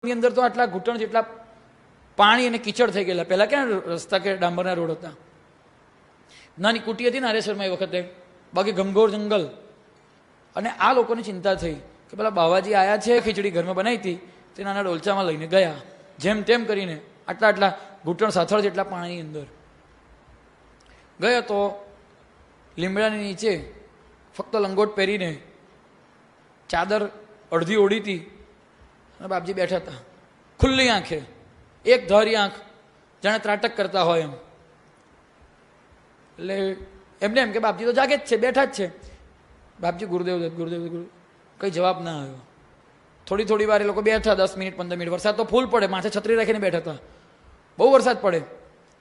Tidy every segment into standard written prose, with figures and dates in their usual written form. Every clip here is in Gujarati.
ની અંદર તો આટલા ઘૂંટણ જેટલા પાણી અને કીચડ થઈ ગયેલા. પહેલા ક્યાં રસ્તા કે ડાંબરના રોડ હતા? નાની કુટી હતી નારેશ્વરમાં એ વખતે, બાકી ઘમઘોર જંગલ. અને આ લોકોને ચિંતા થઈ કે પેલા બાવાજી આયા છે, ખીચડી ઘરમાં બનાવી હતી, તે નાના ડોલચામાં લઈને ગયા, જેમ તેમ કરીને આટલા ઘૂંટણ સાથળ જેટલા પાણીની અંદર ગયા. તો લીમડાની નીચે ફક્ત લંગોટ પહેરીને ચાદર અડધી ઓઢી હતી અને બાપજી બેઠા હતા, ખુલ્લી આંખે, એક ધારી આંખ, જાણે ત્રાટક કરતા હોય એમ. એટલે એમને એમ કે બાપજી તો જાગે જ છે, બેઠા જ છે. બાપજી ગુરુદેવ ગુરુદેવ ગુરુ, કંઈ જવાબ ના આવ્યો. થોડી વાર એ લોકો બેઠા, 10 મિનિટ 15 મિનિટ. વરસાદ તો ફૂલ પડે, માથે છત્રી રાખીને બેઠા હતા, બહુ વરસાદ પડે.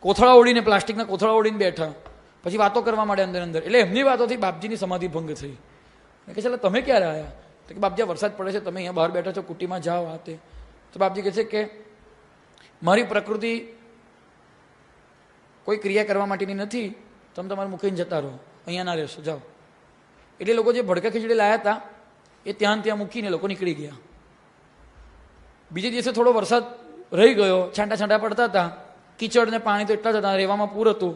કોથળા ઓળીને, પ્લાસ્ટિકના કોથળા ઓળીને બેઠા. પછી વાતો કરવા માંડે અંદર. એટલે એમની વાતોથી બાપજીની સમાધિ ભંગ થઈ. કે ચાલો તમે ક્યારે આવ્યા? તો કે બાપજી વરસાદ પડે છે, તમે અહીંયા બહાર બેઠા છો, કુટીમાં જાઓ આ તે. તો બાપજી કહે છે કે મારી પ્રકૃતિ કોઈ ક્રિયા કરવા માટેની નથી, તમે તમારે મૂકીને જતા રહો, અહીંયા ના રહેશો, જાઓ. એટલે લોકો જે ભડકા ખીચડી લાયા હતા એ ત્યાં મૂકીને લોકો નીકળી ગયા. બીજે દિવસે થોડો વરસાદ રહી ગયો, છાંટા પડતા હતા, કીચડ ને પાણી તો એટલા જ હતા, રહેવામાં પૂર હતું.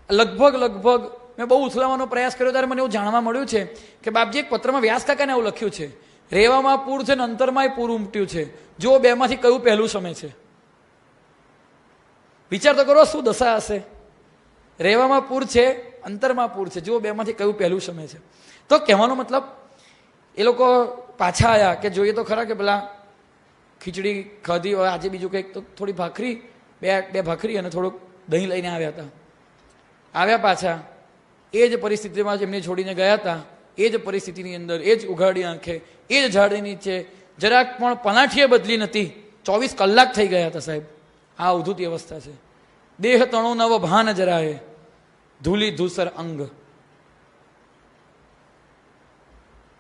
લગભગ મેં બહુ ઉથલાવવાનો પ્રયાસ કર્યો ત્યારે મને એવું જાણવા મળ્યું છે કે બાપજી એક પત્રમાં વ્યાસકાકાને એવું લખ્યું છે, રહેવામાં પૂર છે ને અંતરમાંય પૂર ઉમટ્યું છે, જો બેમાંથી કયું પહેલું સમય છે? વિચાર તો કરો શું દશા હશે. રહેવામાં પૂર છે, અંતરમાં પૂર છે, જો બેમાંથી કયું પહેલું સમય છે? તો કહેવાનો મતલબ એ લોકો પાછા આવ્યા કે જોઈએ તો ખરા કે પેલા ખીચડી ખાધી હોય, આજે બીજું કંઈક, તો થોડી ભાખરી, બે ભાખરી અને થોડુંક દહીં લઈને આવ્યા હતા. આવ્યા પાછા એ જ પરિસ્થિતિમાં એમને છોડીને ગયા હતા, એ જ પરિસ્થિતિની અંદર, એ જ ઉઘાડી આંખે, એ જ ઝાડની નીચે, જરાક પણ પનાઠીએ બદલી નથી. 24 કલાક થઈ ગયા હતા સાહેબ. આ અવધૂત અવસ્થા છે. દેહ તણો નવ ભાન જરાય, ધૂલી ધૂસર અંગ.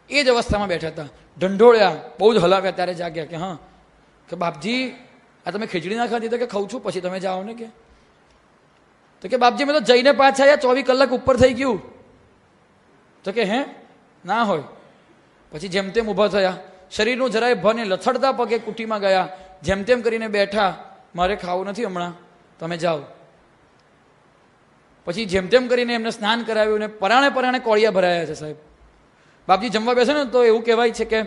એ જ અવસ્થામાં બેઠા હતા, ઢંઢોળ્યા, બહુ જ હલાવ્યા. ત્યારે જાગ્યા કે હા, કે બાપજી આ તમે ખીચડી ના ખાધી? તો કે ખાઉં છું, પછી તમે જાઓ ને. કે તો કે બાપજી મેં તો જઈને પાછા આવ્યા, 24 કલાક ઉપર થઈ ગયું. તો કે હે ના હોય. પછી જેમ તેમ ઊભા થયા, શરીરનું જરાય ભને લથડતા પગે કુટીમાં ગયા, જેમ તેમ કરીને બેઠા, મારે ખાવું નથી હમણાં, તમે જાઓ. પછી જેમ તેમ કરીને એમને સ્નાન કરાવ્યું ને પરાણે કોળિયા ભરાયા છે સાહેબ. બાપજી જમવા બેસે ને તો એવું કહેવાય છે કે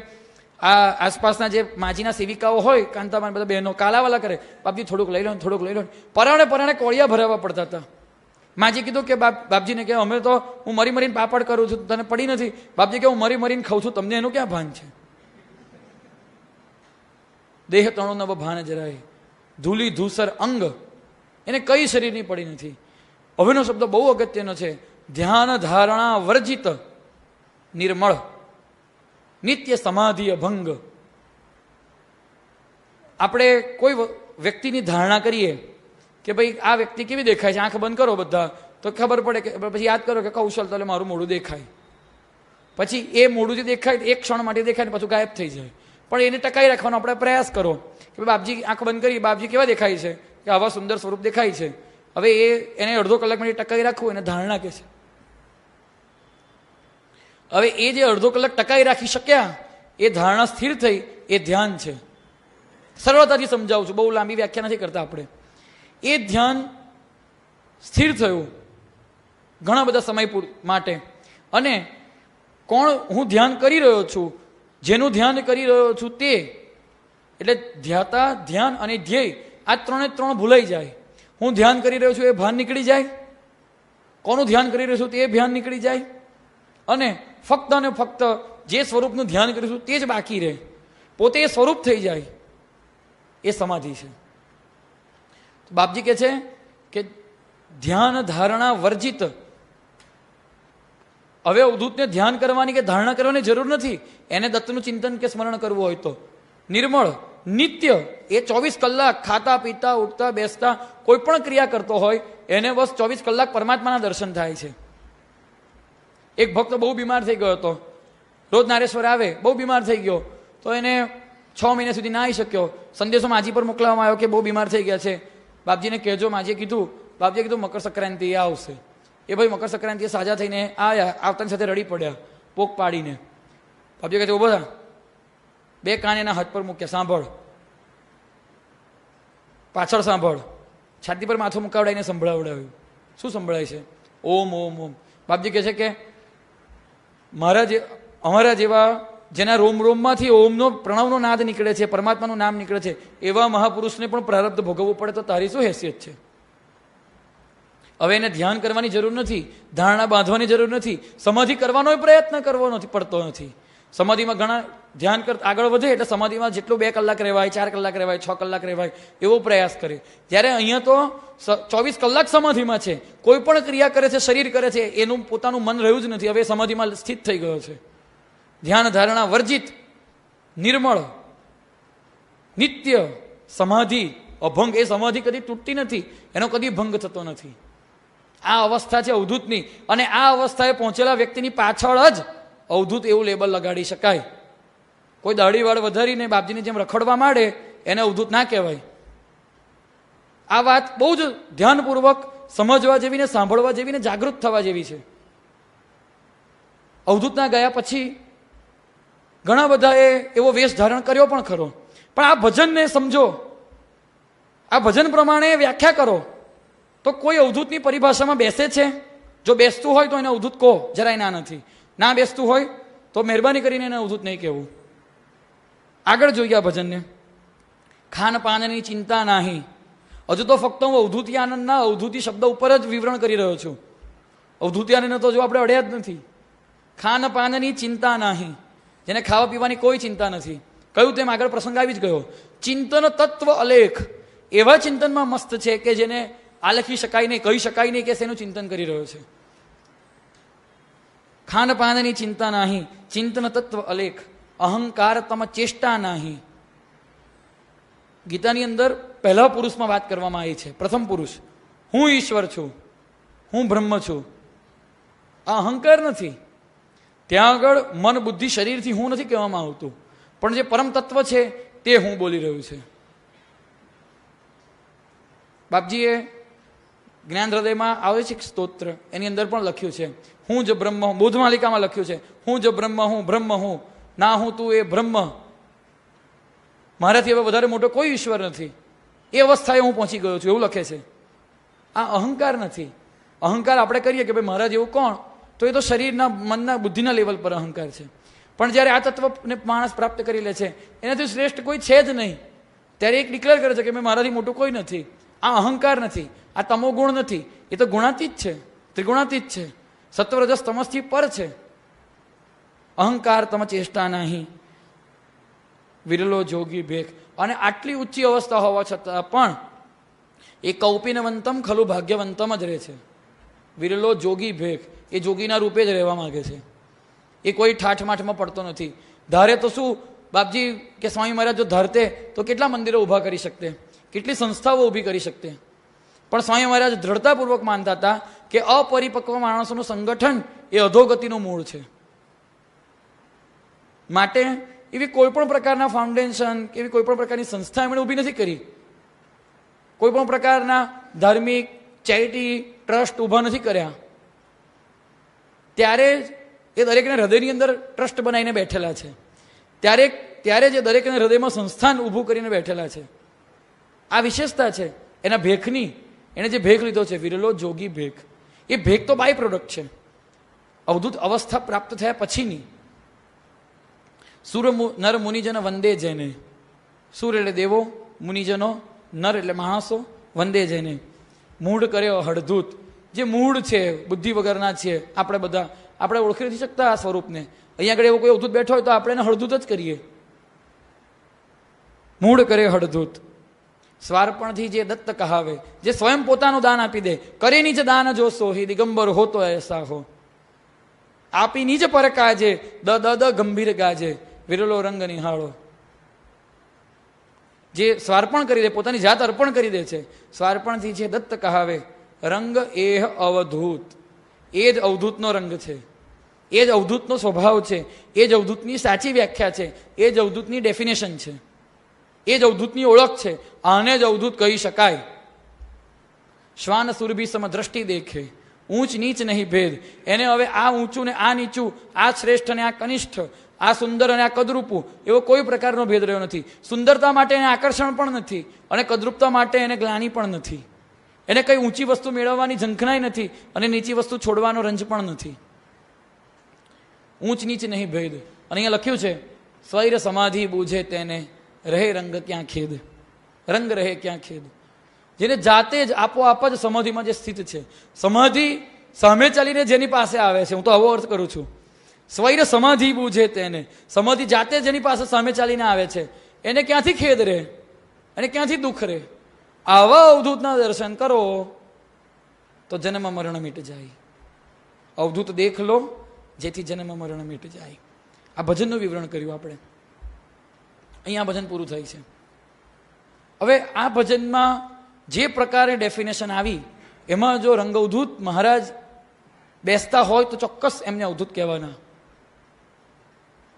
આ આસપાસના જે માજીના સેવિકાઓ હોય, કાંતામાં બધા બહેનો કાલાવાલા કરે, બાપજી થોડુંક લઈ લો, થોડુંક લઈ લો. પરાણે કોળિયા ભરાવા પડતા હતા. માજી કીધું કે બાપજીને કે અમે તો હું મરીને પાપડ કરું છું, તને પડી નથી? બાપજી કે હું મરીને ખાઉં છું, તમને એનું ક્યાં ભાન છે? દેહ તણો નવ ભાન જરાય, ધૂલી ધૂસર અંગ, એને કઈ શરીરની પડી નથી. હવેનો શબ્દ બહુ અગત્યનો છે. ધ્યાન ધારણા વર્જિત નિર્મળ, નિત્ય સમાધિ અભંગ. આપણે કોઈ વ્યક્તિની ધારણા કરીએ કે ભાઈ આ વ્યક્તિ કેવી દેખાય છે, આંખ બંધ કરો બધા તો ખબર પડે, કે પછી યાદ કરો કે કૌશલ તો મારું મોઢું દેખાય. પછી એ મોઢું જે દેખાય એક ક્ષણ માટે દેખાય ને પાછું ગાયબ થઈ જાય. પણ એને ટકાઈ રાખવાનો આપણે પ્રયાસ કરો કે બાપજી આંખ બંધ કરી, બાપજી કેવા દેખાય છે, કે આવા સુંદર સ્વરૂપ દેખાય છે. હવે એને અડધો કલાક માટે ટકાઈ રાખવું એને ધારણા કે છે. હવે એ જે અડધો કલાક ટકાઈ રાખી શક્યા, એ ધારણા સ્થિર થઈ, એ ધ્યાન છે. સરળતાથી સમજાવું છું, બહુ લાંબી વ્યાખ્યા નથી કરતા આપણે. એ ધ્યાન સ્થિર થયું ઘણા બધા સમય માટે. અને કોણ હું ધ્યાન કરી રહ્યો છું, જેનું ધ્યાન કરી રહ્યો છું તે, એટલે ધ્યાતા, ધ્યાન અને ધ્યેય, આ ત્રણ ભૂલાઈ જાય. હું ધ્યાન કરી રહ્યો છું એ ભાન નીકળી જાય, કોનું ધ્યાન કરી રહ્યો છું તે ભાન નીકળી જાય, અને ફક્ત જે સ્વરૂપનું ધ્યાન કરીશું તે જ બાકી રહે, પોતે એ સ્વરૂપ થઈ જાય. એ સમાધિ છે. બાપજી કહે છે કે ધ્યાન ધારણા વર્જિત. હવે અવધૂતને ધ્યાન કરવાની કે ધારણા કરવાની જરૂર નથી. એને દત્તનું ચિંતન કે સ્મરણ કરવું હોય તો નિર્મળ, નિત્ય, એ 24 કલાક ખાતા પીતા ઉઠતા બેસતા કોઈ પણ ક્રિયા કરતો હોય એને બસ 24 કલાક પરમાત્માના દર્શન થાય છે. એક ભક્ત બહુ બીમાર થઈ ગયો હતો, રોજ નારેશ્વર આવે, બહુ બીમાર થઈ ગયો, તો એને 6 મહિના સુધી ના આવી શક્યો. સંદેશો માજી પર મોકલવામાં આવ્યો કે બહુ બીમાર થઈ ગયા છે, બાપજીને કહેજો. માજીએ કીધું, બાપજીએ કીધું મકર સંક્રાંતિ આવશે. એ ભાઈ મકર સંક્રાંતિએ સાજા થઈને આવ્યા, આવતાની સાથે રડી પડ્યા પોક પાડીને. બાપજી કહે છે ઉભો થા, બે કાન એના હાથ પર મૂક્યા, સાંભળ, પાછળ સાંભળ, છાતી પર માથું મુકાવડાવીને સંભળાવડાવ્યું. શું સંભળાય છે? ઓમ ઓમ ઓમ. બાપજી કહે છે કે અમારા જેવા જેના રોમ રોમમાંથી ઓમનો પ્રણવનો નાદ નીકળે છે, પરમાત્માનું નામ નીકળે છે, એવા મહાપુરુષને પણ પ્રારબ્ધ ભોગવવું પડે તો તારી શું હેસિયત છે? હવે એને ધ્યાન કરવાની જરૂર નથી, ધારણા બાંધવાની જરૂર નથી, સમાધિ કરવાનો પ્રયત્ન કરવો નથી પડતો નથી. સમાધિમાં ઘણા ધ્યાન આગળ વધે એટલે સમાધિમાં જેટલું 2 કલાક રહેવાય, 4 કલાક રહેવાય, 6 કલાક રહેવાય એવો પ્રયાસ કરે. જ્યારે અહીંયા તો 24 કલાક સમાધિમાં છે. કોઈ પણ ક્રિયા કરે છે, શરીર કરે છે, એનું પોતાનું મન રહ્યું જ નથી. હવે સમાધિમાં સ્થિત થઈ ગયો છે. ધ્યાન ધારણા વર્જિત, નિર્મળ, નિત્ય સમાધિ, અભંગ. એ સમાધિ કદી તૂટતી નથી, એનો કદી ભંગ થતો નથી. આ અવસ્થા છે અવધૂતની, અને આ અવસ્થાએ પહોંચેલા વ્યક્તિની પાછળ જ અવધૂત એવું લેબલ લગાડી શકાય. કોઈ દાઢીવાળ વધારીને બાપજીની જેમ રખડવા માંડે એને અવધૂત ના કહેવાય. આ વાત બહુ જ ધ્યાનપૂર્વક સમજવા જેવી ને સાંભળવા જેવી ને જાગૃત થવા જેવી છે. અવધૂતના ગયા પછી ઘણા બધાએ એવો વેશ ધારણ કર્યો પણ ખરો, પણ આ ભજનને સમજો, આ ભજન પ્રમાણે વ્યાખ્યા કરો તો કોઈ અવધૂતની પરિભાષામાં બેસે છે? જો બેસતું હોય તો એને અવધૂત કહો, જરાય ના નથી. ના બેસતું હોય તો મહેરબાની કરીને એને અવધૂત નહીં કહેવું. આગળ જોઈએ આ ભજનને. ખાનપાનની ચિંતા નાહી. હજુ તો ફક્ત હું અવધૂતી આનંદના અવધૂતી શબ્દ ઉપર જ વિવરણ કરી રહ્યો છું. અવધૂતી આનંદ તો જો આપણે અડ્યા જ નથી. ખાનપાનની ચિંતા નાહી, જેને ખાવા પીવાની કોઈ ચિંતા નથી. કહ્યું તેમ આગળ પ્રસંગ આવી જ ગયો. ચિંતન તત્વ અલેખ, એવા ચિંતનમાં મસ્ત છે કે જેને આલખી શકાય નહીં, કહી શકાય નહીં કે શેનું ચિંતન કરી રહ્યો છે. ખાનપાનની ચિંતા નાહી, ચિંતન તત્વ અલેખ, અહંકાર તમ ચેષ્ટા નાહી. ગીતાની અંદર પહેલા પુરુષમાં વાત કરવામાં આવી છે. પ્રથમ પુરુષ, હું ઈશ્વર છું, હું બ્રહ્મ છું. આ અહંકાર નથી. ત્યાં આગળ મન બુદ્ધિ શરીરથી હું નથી કહેવામાં આવતું, પણ જે પરમ તત્વ છે તે હું બોલી રહ્યું છે. બાપજીએ જ્ઞાન હૃદયમાં આવે છે સ્તોત્ર, એની અંદર પણ લખ્યું છે હું જ બ્રહ્મ હું. બોધમાલિકામાં લખ્યું છે હું જ બ્રહ્મ હું, બ્રહ્મ હું, ના હું તું એ બ્રહ્મ. મારાથી હવે વધારે મોટો કોઈ ઈશ્વર નથી. એ અવસ્થાએ હું પહોંચી ગયો છું, એવું લખે છે. આ અહંકાર નથી. અહંકાર આપણે કરીએ કે ભાઈ મારા જેવું કોણ, તો એ તો શરીરના, મનના, બુદ્ધિના લેવલ પર અહંકાર છે. પણ જ્યારે આ તત્વને માણસ પ્રાપ્ત કરી લે છે, એનાથી શ્રેષ્ઠ કોઈ છે જ નહીં, ત્યારે એક ડિક્લેર કરે છે કે મેં મારાથી મોટું કોઈ નથી. આ અહંકાર નથી, આ તમો ગુણ નથી, એ તો ગુણાતીત છે, ત્રિગુણાતીત છે, સત્વરજસ તમસથી પર છે. અહંકાર તમ ચેષ્ટા નહીં, વિરલો જોગી ભેખ. અને આટલી ઊંચી અવસ્થા હોવા છતાં પણ એ કૌપિનવંતમ ખલું ભાગ્યવંતમ જ રહે છે. વિરલો જોગી ભેખ, એ જોગીના રૂપે જ રહેવા માંગે છે. એ કોઈ ઠાઠમાઠમાં પડતો નથી. ધારે તો શું બાપજી કે સ્વામી મહારાજ જો ધારતે તો કેટલા મંદિરો ઊભા કરી શકતે, કેટલી સંસ્થાઓ ઊભી કરી શકતે. પણ સ્વામી મહારાજ દ્રઢતાપૂર્વક માનતા હતા કે અપરિપક્વ માણસોનું સંગઠન એ અધોગતિનું મૂળ છે. માટે એવી કોઈ પણ પ્રકારના ફાઉન્ડેશન, એવી કોઈ પણ પ્રકારની સંસ્થા એમણે ઊભી નથી કરી. કોઈ પણ પ્રકારના ધાર્મિક ચેરિટી ટ્રસ્ટ ઊભા નથી કર્યા. ત્યારે એ દરેકને હૃદયની અંદર ટ્રસ્ટ બનાવીને બેઠેલા છે. ત્યારે જે દરેકને હૃદયમાં સંસ્થાન ઊભું કરીને બેઠેલા છે. આ વિશેષતા છે એના ભેખની. એણે જે ભેખ લીધો છે વિરલો જોગી ભેખ, એ ભેખ તો બાય પ્રોડક્ટ છે અવધૂત અવસ્થા પ્રાપ્ત થયા પછીની. સુર નર મુનિજન વંદે જઈને. સુર એટલે દેવો, મુનિજનો, નર એટલે માણસો, વંદે જઈને. મૂઢ કર્યો હળધૂત, જે મૂળ છે, બુદ્ધિ વગરના છે આપણે બધા, આપણે ઓળખી નથી શકતા આ સ્વરૂપને. અહીંયા આગળ એવો કોઈ અવધૂત બેઠો હોય તો આપણે એને હળધૂત જ કરીએ. મૂળ કરે હળધૂત, સ્વાર્પણથી જે દત્ત કહાવે, જે સ્વયં પોતાનું દાન આપી દે. કરે નીચ દાન જો સોહી, દિગંબર હો તો એસા હો. આપી નીચ પર કાજે, દ દ દ ગંભીર ગાજે, વિરલો રંગ નિહાળો. જે સ્વાર્પણ કરી દે, પોતાની જાત અર્પણ કરી દે છે, સ્વાર્પણથી જે દત્ત કહાવે, રંગ એહ અવધૂત. એ જ અવધૂતનો રંગ છે, એ જ અવધૂતનો સ્વભાવ છે, એ જ અવધૂતની સાચી વ્યાખ્યા છે, એ જ અવધૂતની ડેફિનેશન છે, એ જ અવધૂતની ઓળખ છે. આને જ અવધૂત કહી શકાય. શ્વાન સુરભી સમ દ્રષ્ટિ દેખે, ઊંચ નીચ નહીં ભેદ. એને હવે આ ઊંચું ને આ નીચું, આ શ્રેષ્ઠ ને આ કનિષ્ઠ, આ સુંદર અને આ કદરૂપું એવો કોઈ પ્રકારનો ભેદ રહ્યો નથી. સુંદરતા માટે એને આકર્ષણ પણ નથી અને કદરૂપતા માટે એને ગ્લાનિ પણ નથી. એને કઈ ઊંચી વસ્તુ મેળવવાની ઝંખનાઈ નથી અને નીચી વસ્તુ છોડવાનો રંજ પણ નથી. ઊંચ નીચ નહીં ભેદ. અને અહીંયા લખ્યું છે સ્વૈર સમાધિ બૂઝે તેને રહે રંગ ક્યાં ખેદ. રંગ રહે ક્યાં ખેદ. જેને જાતે જ આપોઆપ જ સમાધિમાં જે સ્થિત છે, સમાધિ સામે ચાલીને જેની પાસે આવે છે, હું તો આવો અર્થ કરું છું, સ્વૈર સમાધિ બૂઝે તેને, સમાધિ જાતે જેની પાસે સામે ચાલીને આવે છે, એને ક્યાંથી ખેદ રહે, એને ક્યાંથી દુઃખ રહે. આવા અવધૂતના દર્શન કરો તો જન્મ મરણ મીટ જાય. અવધૂત દેખ લો જેથી જન્મ મરણ મીટ જાય. આ ભજનનું વિવરણ કર્યું આપણે. અહીંયા ભજન પૂરું થાય છે. હવે આ ભજનમાં જે પ્રકારે ડેફિનેશન આવી એમાં જો રંગઅવધૂત મહારાજ બેસતા હોય તો ચોક્કસ એમને અવધૂત કહેવાના.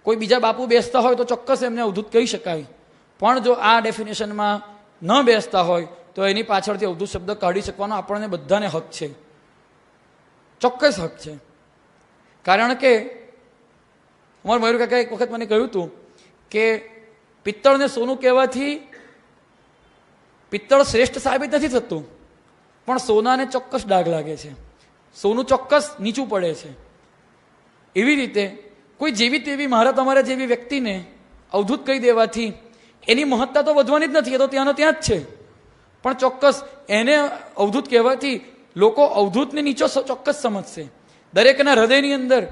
કોઈ બીજા બાપુ બેસતા હોય તો ચોક્કસ એમને અવધૂત કહી શકાય. પણ જો આ ડેફિનેશનમાં ન બેસતા હોય તો એની પાછળથી અવધૂત શબ્દ કાઢી શકવાનો આપણને બધાને હક છે, ચોક્કસ હક છે. કારણ કે અમારા મયુર કાકા એક વખત મને કહ્યું હતું કે પિત્તળને સોનું કહેવાથી પિત્તળ શ્રેષ્ઠ સાબિત નથી થતું, પણ સોનાને ચોક્કસ ડાઘ લાગે છે, સોનું ચોક્કસ નીચું પડે છે. એવી રીતે કોઈ જેવી તેવી મારા તમારા જેવી વ્યક્તિને અવધૂત કહી દેવાથી એની મહત્તા તો વધવાની જ નથી, એ તો ત્યાંનો ત્યાં જ છે. પણ ચોક્કસ એને અવધૂત કહેવાથી લોકો અવધૂતને નીચો ચોક્કસ સમજશે. દરેકના હૃદયની અંદર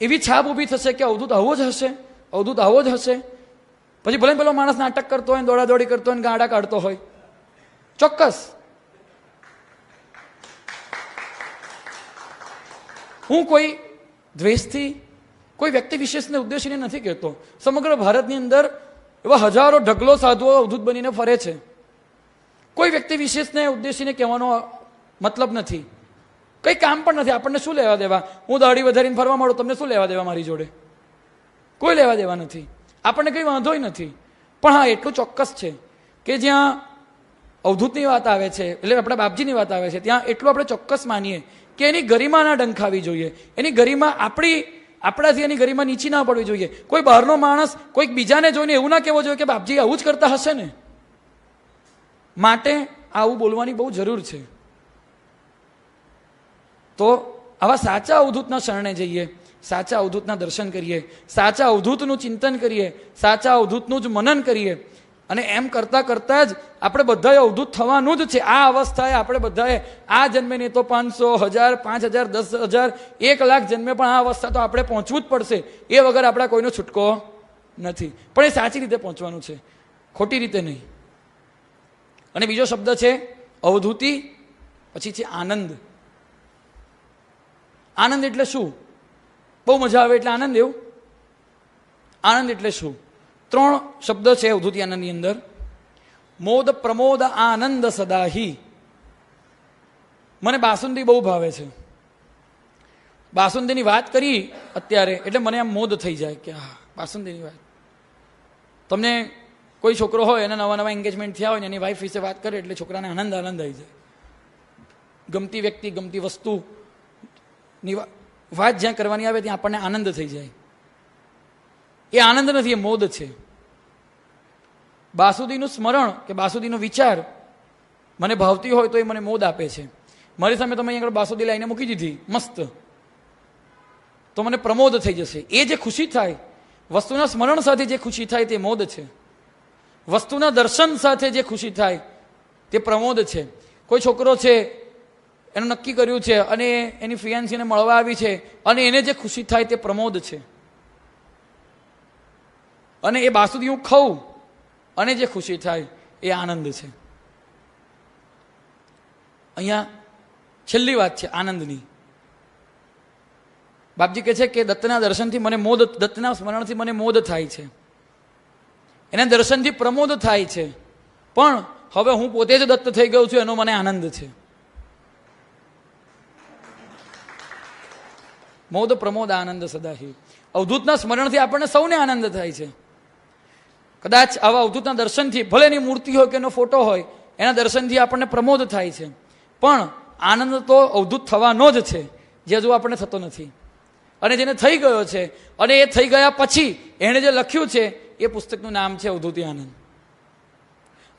એવી છાપ ઊભી થશે કે અવધૂત આવો જ હશે, અવધૂત આવો જ હશે. પછી ભલે પેલો માણસ નાટક કરતો હોય, દોડાદોડી કરતો હોય, ગાડા કાઢતો હોય, ચોક્કસ હું કોઈ દ્વેષથી કોઈ વ્યક્તિ વિશેષને ઉદ્દેશીને નથી કહેતો. સમગ્ર ભારતની અંદર એવા હજારો ઢગલો સાધુઓ અવધૂત બનીને ફરે છે. કોઈ વ્યક્તિ વિશેષને ઉદ્દેશીને કહેવાનો મતલબ નથી, કંઈ કામ પણ નથી. આપણને શું લેવા દેવા? હું દાઢી વધારીને ફરવા માંડું, તમને શું લેવા દેવા મારી જોડે? કોઈ લેવા દેવા નથી, આપણને કંઈ વાંધો નથી. પણ હા, એટલું ચોક્કસ છે કે જ્યાં અવધૂતની વાત આવે છે, એટલે આપણા બાપજીની વાત આવે છે, ત્યાં એટલું આપણે ચોક્કસ માનીએ કે એની ગરિમા ના ડંખાવી જોઈએ. એની ગરિમા આપણાથી એની ગરિમા નીચી ના પડવી જોઈએ. કોઈ બહારનો માણસ કોઈક બીજાને જોઈને એવું ના કહેવો જોઈએ કે બાપજી આવું જ કરતા હશે ને. માટે આવું બોલવાની બહુ જરૂર છે. તો આવા સાચા અવધૂતના શરણે જઈએ, સાચા અવધૂતના દર્શન કરીએ, સાચા અવધૂતનું ચિંતન કરીએ, સાચા અવધૂતનું જ મનન કરીએ. અને એમ કરતાં કરતાં જ આપણે બધાએ અવધૂત થવાનું જ છે. આ અવસ્થાએ આપણે બધાએ આ જન્મે નહીં તો 500, 1000, 5000, 10,000, 1 લાખ જન્મે પણ આ અવસ્થા તો આપણે પહોંચવું જ પડશે. એ વગર આપણા કોઈનો છૂટકો નથી. પણ એ સાચી રીતે પહોંચવાનું છે, ખોટી રીતે નહીં. અને બીજો શબ્દ છે અવધૂતિ, પછી છે આનંદ. આનંદ એટલે શું? બહુ મજા આવે એટલે આનંદ, એવું? આનંદ એટલે શું? 3 શબ્દ છે અવધૂતિ આનંદની અંદર. મોદ પ્રમોદ આનંદ સદાહી. મને બાસુંદી બહુ ભાવે છે. બાસુંદીની વાત કરી અત્યારે એટલે મને આમ મોદ થઈ જાય કે હા, બાસુંદીની વાત. તમને કોઈ છોકરો હોય એને નવા નવા એન્ગેજમેન્ટ થયા હોય ને એની વાઈફ વિશે વાત કરે એટલે છોકરાને આનંદ આવી જાય. ગમતી વ્યક્તિ, ગમતી વસ્તુની વાત જ્યાં કરવાની આવે ત્યાં આપણને આનંદ થઈ જાય. એ આનંદ નથી, એ મોદ છે. બાસુદીનું સ્મરણ કે બાસુદીનો વિચાર મને ભાવતી હોય તો એ મને મોદ આપે છે. મારી સામે તમે અહીં આગળ બાસુદી લાઈને મૂકી દીધી મસ્ત, તો મને પ્રમોદ થઈ જશે. એ જે ખુશી થાય, વસ્તુના સ્મરણ સાથે જે ખુશી થાય તે મોદ છે. વસ્તુના દર્શન સાથે જે ખુશી થાય તે પ્રમોદ છે. કોઈ છોકરો છે, એનું નક્કી કર્યું છે અને એની ફિયાન્સીને મળવા આવી છે અને એને જે ખુશી થાય તે પ્રમોદ છે. અને એ બાસુદી હું ખાઉં અને જે ખુશી થાય એ આનંદ છે. અહીંયા છેલ્લી વાત છે આનંદની. બાપજી કહે છે કે દત્તના દર્શનથી મને મોદ, દત્તના સ્મરણથી મને મોદ થાય છે, એના દર્શનથી પ્રમોદ થાય છે. પણ હવે હું પોતે જ દત્ત થઈ ગયો છું એનો મને આનંદ છે. મોદ પ્રમોદ આનંદ સદાહી. અવધૂતના સ્મરણથી આપણને સૌને આનંદ થાય છે. કદાચ આવા અવધૂતના દર્શનથી, ભલે એની મૂર્તિ હોય કે એનો ફોટો હોય, એના દર્શનથી આપણને પ્રમોદ થાય છે. પણ આનંદ તો અવધૂત થવાનો જ છે, જે હજુ આપણને થતો નથી. અને જેને થઈ ગયો છે, અને એ થઈ ગયા પછી એણે જે લખ્યું છે એ પુસ્તકનું નામ છે અવધૂતિ આનંદ.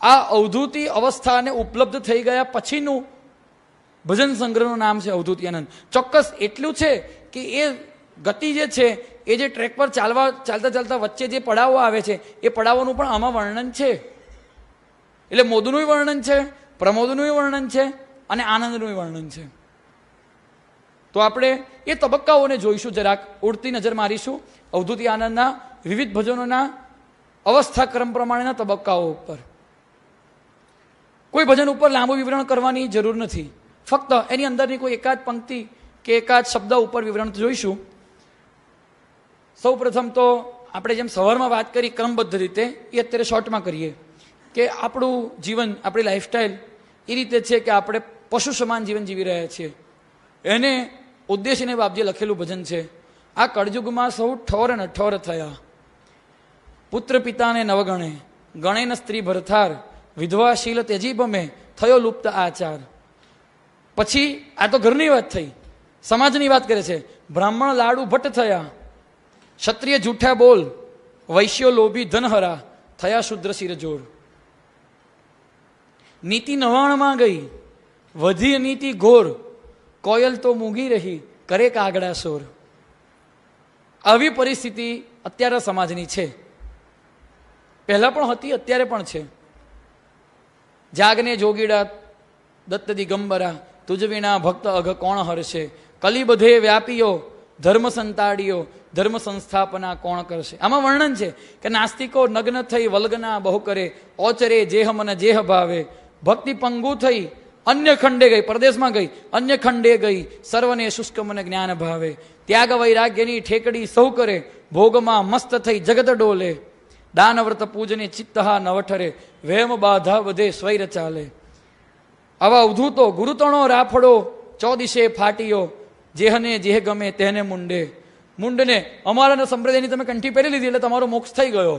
આ અવધૂતિ અવસ્થાને ઉપલબ્ધ થઈ ગયા પછીનું ભજન સંગ્રહનું નામ છે અવધૂતિ આનંદ. ચોક્કસ એટલું છે કે એ ગતિ જે છે, એ જે ટ્રેક પર ચાલતા વચ્ચે જે પડાવો આવે છે, એ પડાવોનું પણ આમાં વર્ણન છે. એટલે મોદનું વર્ણન છે, પ્રમોદનું વર્ણન છે, અને આનંદનું વર્ણન છે. તો આપણે એ તબક્કાઓને જોઈશું, જરાક ઉડતી નજર મારીશું અવધૂતિ આનંદના વિવિધ ભજનોના અવસ્થાક્રમ પ્રમાણેના તબક્કાઓ ઉપર. કોઈ ભજન ઉપર લાંબુ વિવરણ કરવાની જરૂર નથી, ફક્ત એની અંદરની કોઈ એકાદ પંક્તિ કે એકાદ શબ્દ ઉપર વિવરણ જોઈશું. સૌ પ્રથમ તો આપણે જેમ સવારમાં વાત કરી ક્રમબદ્ધ રીતે, એ અત્યારે શોર્ટમાં કરીએ કે આપણું જીવન, આપણી લાઈફસ્ટાઈલ એ રીતે છે કે આપણે પશુ સમાન જીવન જીવી રહ્યા છીએ. એને ઉદ્દેશીને બાપજીએ લખેલું ભજન છે, આ કળયુગમાં સૌ ઠોર ને ઠોર થયા, પુત્ર પિતાને નવગણે, ગણેન સ્ત્રી ભરથાર, વિધવાશીલ તેજી બમે, થયો લુપ્ત આચાર. પછી આ તો ઘરની વાત થઈ, સમાજની વાત કરે છે. બ્રાહ્મણ લાડુ ભટ્ટ થયા, ક્ષત્રિય જૂઠા બોલ, વૈશ્યો લોભી ધનહરા, થયા શુદ્ર શિરજોર. નીતિ નવાણમાં ગઈ, વધી નીતિ ઘોર, કોયલ તો મૂંગી રહી, કરે કાગડા સોર. આવી પરિસ્થિતિ અત્યારે સમાજની છે, પહેલા પણ હતી, અત્યારે પણ છે. જાગને જોગીડા દત્ત દિગંબરા, તુજ વિના ભક્ત અઘ કોણ હરશે, કલી બધે વ્યાપીઓ, ધર્મ સંતાડીઓ, ધર્મ સંસ્થાપના કોણ કરશે. આમાં વર્ણન છે કે નાસ્તિકો નગ્ન થઈ વલ્ગના બહુ કરે, ઓચરે જેહ મન જેહ ભાવે, ભક્તિ પંગુ થઈ અન્ય ખંડે ગઈ, પરદેશમાં ગઈ, અન્ય ખંડે ગઈ, સર્વને શુષ્ક મને જ્ઞાન ભાવે, ત્યાગ વૈરાગ્યની ઠેકડી સૌ કરે, ભોગમાં મસ્ત થઈ જગત ડોલે, દાનવ્રત પૂજને ચિત્તહા નવઠરે, વેમ બાધા વધે સ્વૈર ચાલે. આવા અવધૂતો ગુરુતણો રાફડો, ચોદિશે ફાટીયો, જેહને જેહ ગમે તેને મુંડે. મુંડને અમારા સંપ્રદાયની તમે કંઠી પહેરી લીધી એટલે તમારો મોક્ષ થઈ ગયો.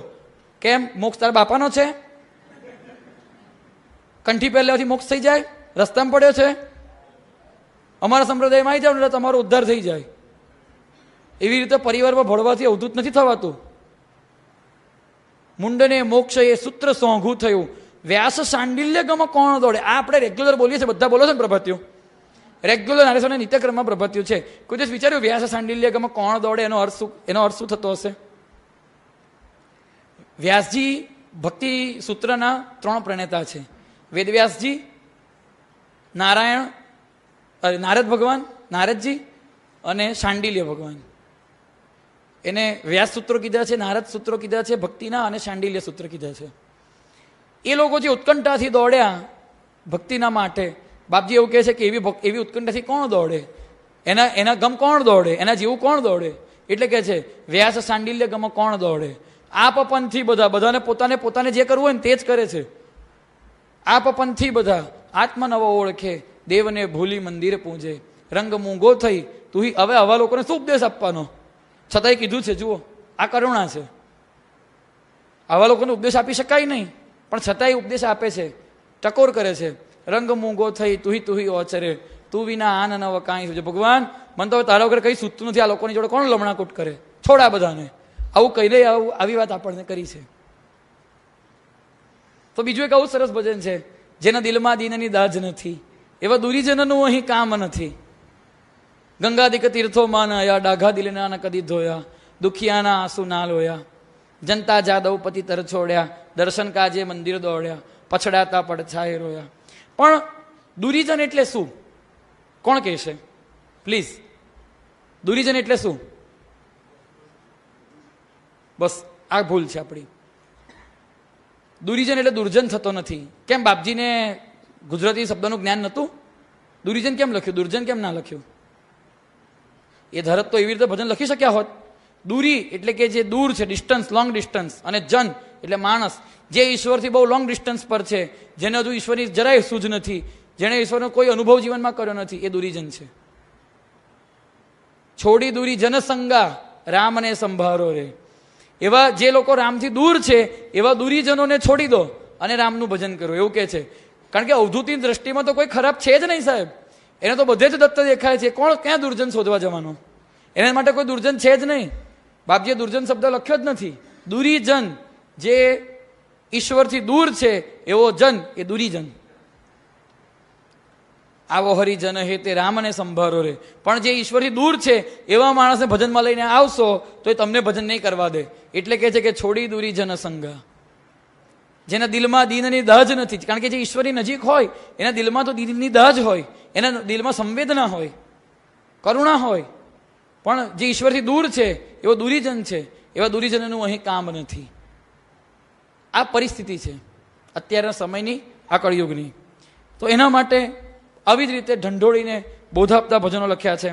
કેમ? મોક્ષ તારા બાપાનો છે? કંઠી પહેરવાથી મોક્ષ થઈ જાય? રસ્તામાં પડ્યો છે? અમારા સંપ્રદાયમાં આવી જાવ એટલે તમારો ઉદ્ધાર થઈ જાય. એવી રીતે પરિવારમાં ભળવાથી અવધૂત નથી થવાતું. મુંડને મોક્ષ એ સૂત્ર સોંઘું થયું, વ્યાસ સાંડિલ્ય ગમ કોણ દોડે. આ આપણે રેગ્યુલર બોલીએ છીએ, બધા બોલો છો ને પ્રભાત્યું, રેગ્યુલર નારેશ્વરના નિત્યક્રમમાં પ્રભાત્યું છે. કોઈ દિવસ વિચાર્યું વ્યાસ સાંડિલ્ય ગમ કોણ દોડે એનો અર્થ શું થતો હશે? વ્યાસજી ભક્તિ સૂત્રના 3 પ્રણેતા છે, વેદવ્યાસજી, નારદ ભગવાન, નારદજી અને શાંડિલ્ય ભગવાન. એને વ્યાસ સૂત્રો કીધા છે, નારદ સૂત્રો કીધા છે ભક્તિના, અને શાંડિલ્ય સૂત્ર કીધા છે. એ લોકો જે ઉત્કંઠાથી દોડ્યા ભક્તિના માટે, બાપજી એવું કહે છે કે એવી ઉત્કંઠાથી કોણ દોડે? એના ગમ કોણ દોડે? એના જેવું કોણ દોડે? એટલે કે છે વ્યાસ શાંડિલ્ય ગમ કોણ દોડે. આપપનથી બધાને પોતાને જે કરવું હોય ને તે જ કરે છે. આપપનથી બધા આત્મ નવો ઓળખે, દેવને ભૂલી મંદિર પૂજે, રંગ મૂંગો થઈ તું. હવે આવા લોકોને શું ઉપદેશ આપવાનો? છતાંય કીધું છે, જુઓ આ કરુણા છે. આવા લોકોને ઉપદેશ આપી શકાય નહીં, પણ છતાંય ઉપદેશ આપે છે, ટકોર કરે છે. રંગ મૂંગો થઈ તુહી ઓચરે, તું વિના આન નવ કાંઈ સુજે. ભગવાન મને તો તારા વગર કઈ સૂચતું નથી, આ લોકોની જોડે કોણ લમણાકૂટ કરે? છોડ આ બધાને. આવું કહીને આવી વાત આપણને કરી છે. તો બીજું એક આવું સરસ ભજન છે, જેના દિલમાં દીનની દાજ નથી, એવા દુરીજનનું અહીં કામ નથી. ગંગાદિક તીર્થો માં નયા, ડાઘા દિલના ન કદી ધોયા, દુખિયાના આંસુ ના લોયા, જનતા જાદવ પતિ તર છોડ્યા, દર્શન કાજે મંદિર દોડ્યા, પછડાતા પડછાએ રોયા. પણ દુરીજન એટલે શું? કોણ કહેશે પ્લીઝ? દુરીજન એટલે શું? બસ આ ભૂલ છે આપણી. દુરીજન એટલે દુર્જન થતો નથી. કેમ બાપજીને ગુજરાતી શબ્દનું જ્ઞાન નહોતું? દુરીજન કેમ લખ્યું? દુર્જન કેમ ના લખ્યું? એ ધરત તો એવી રીતે ભજન લખી શક્યા હોત. દૂરી એટલે કે જે દૂર છે, ડિસ્ટન્સ, લોંગ ડિસ્ટન્સ, અને જન એટલે માણસ, જે ઈશ્વરથી બહુ લોંગ ડિસ્ટન્સ પર છે, જેને હજુ ઈશ્વરની જરાય સૂઝ નથી, જેણે ઈશ્વરનો કોઈ અનુભવ જીવનમાં કર્યો નથી, એ દુરીજન છે. છોડી દૂરી જનસંગા, રામને સંભારો રે. એવા જે લોકો રામથી દૂર છે એવા દુરીજનોને છોડી દો અને રામનું ભજન કરો, એવું કહે છે. કારણ કે અવધૂતની દ્રષ્ટિમાં તો કોઈ ખરાબ છે જ નહીં સાહેબ, એને તો બધે જ દત્ત દેખાય છે. કોણ ક્યાં દુર્જન શોધવા જવાનો? એના માટે કોઈ દુર્જન છે જ નહીં. બાપજીએ દુર્જન શબ્દ લખ્યો જ નથી. દુરીજન, જે ઈશ્વરથી દૂર છે એવો જન એ દુરીજન. આવો હરિજન હે તે રામને સંભારો રે. પણ જે ઈશ્વરથી દૂર છે એવા માણસને ભજનમાં લઈને આવશો તો એ તમને ભજન નહીં કરવા દે. એટલે કહે છે કે છોડી દુરીજન સંગા. જેના દિલમાં દીનની દાજ નથી, કારણ કે જે ઈશ્વરની નજીક હોય એના દિલમાં તો દીનની દાજ હોય, એના દિલમાં સંવેદના હોય, કરુણા હોય. પણ જે ઈશ્વરથી દૂર છે એવો દુરીજન છે, એવા દુરીજનનું અહીં કામ નથી. આ પરિસ્થિતિ છે અત્યારના સમયની, આ કળિયુગની. તો એના માટે આવી જ રીતે ઢંઢોળીને બોધ આપતા ભજનો લખ્યા છે.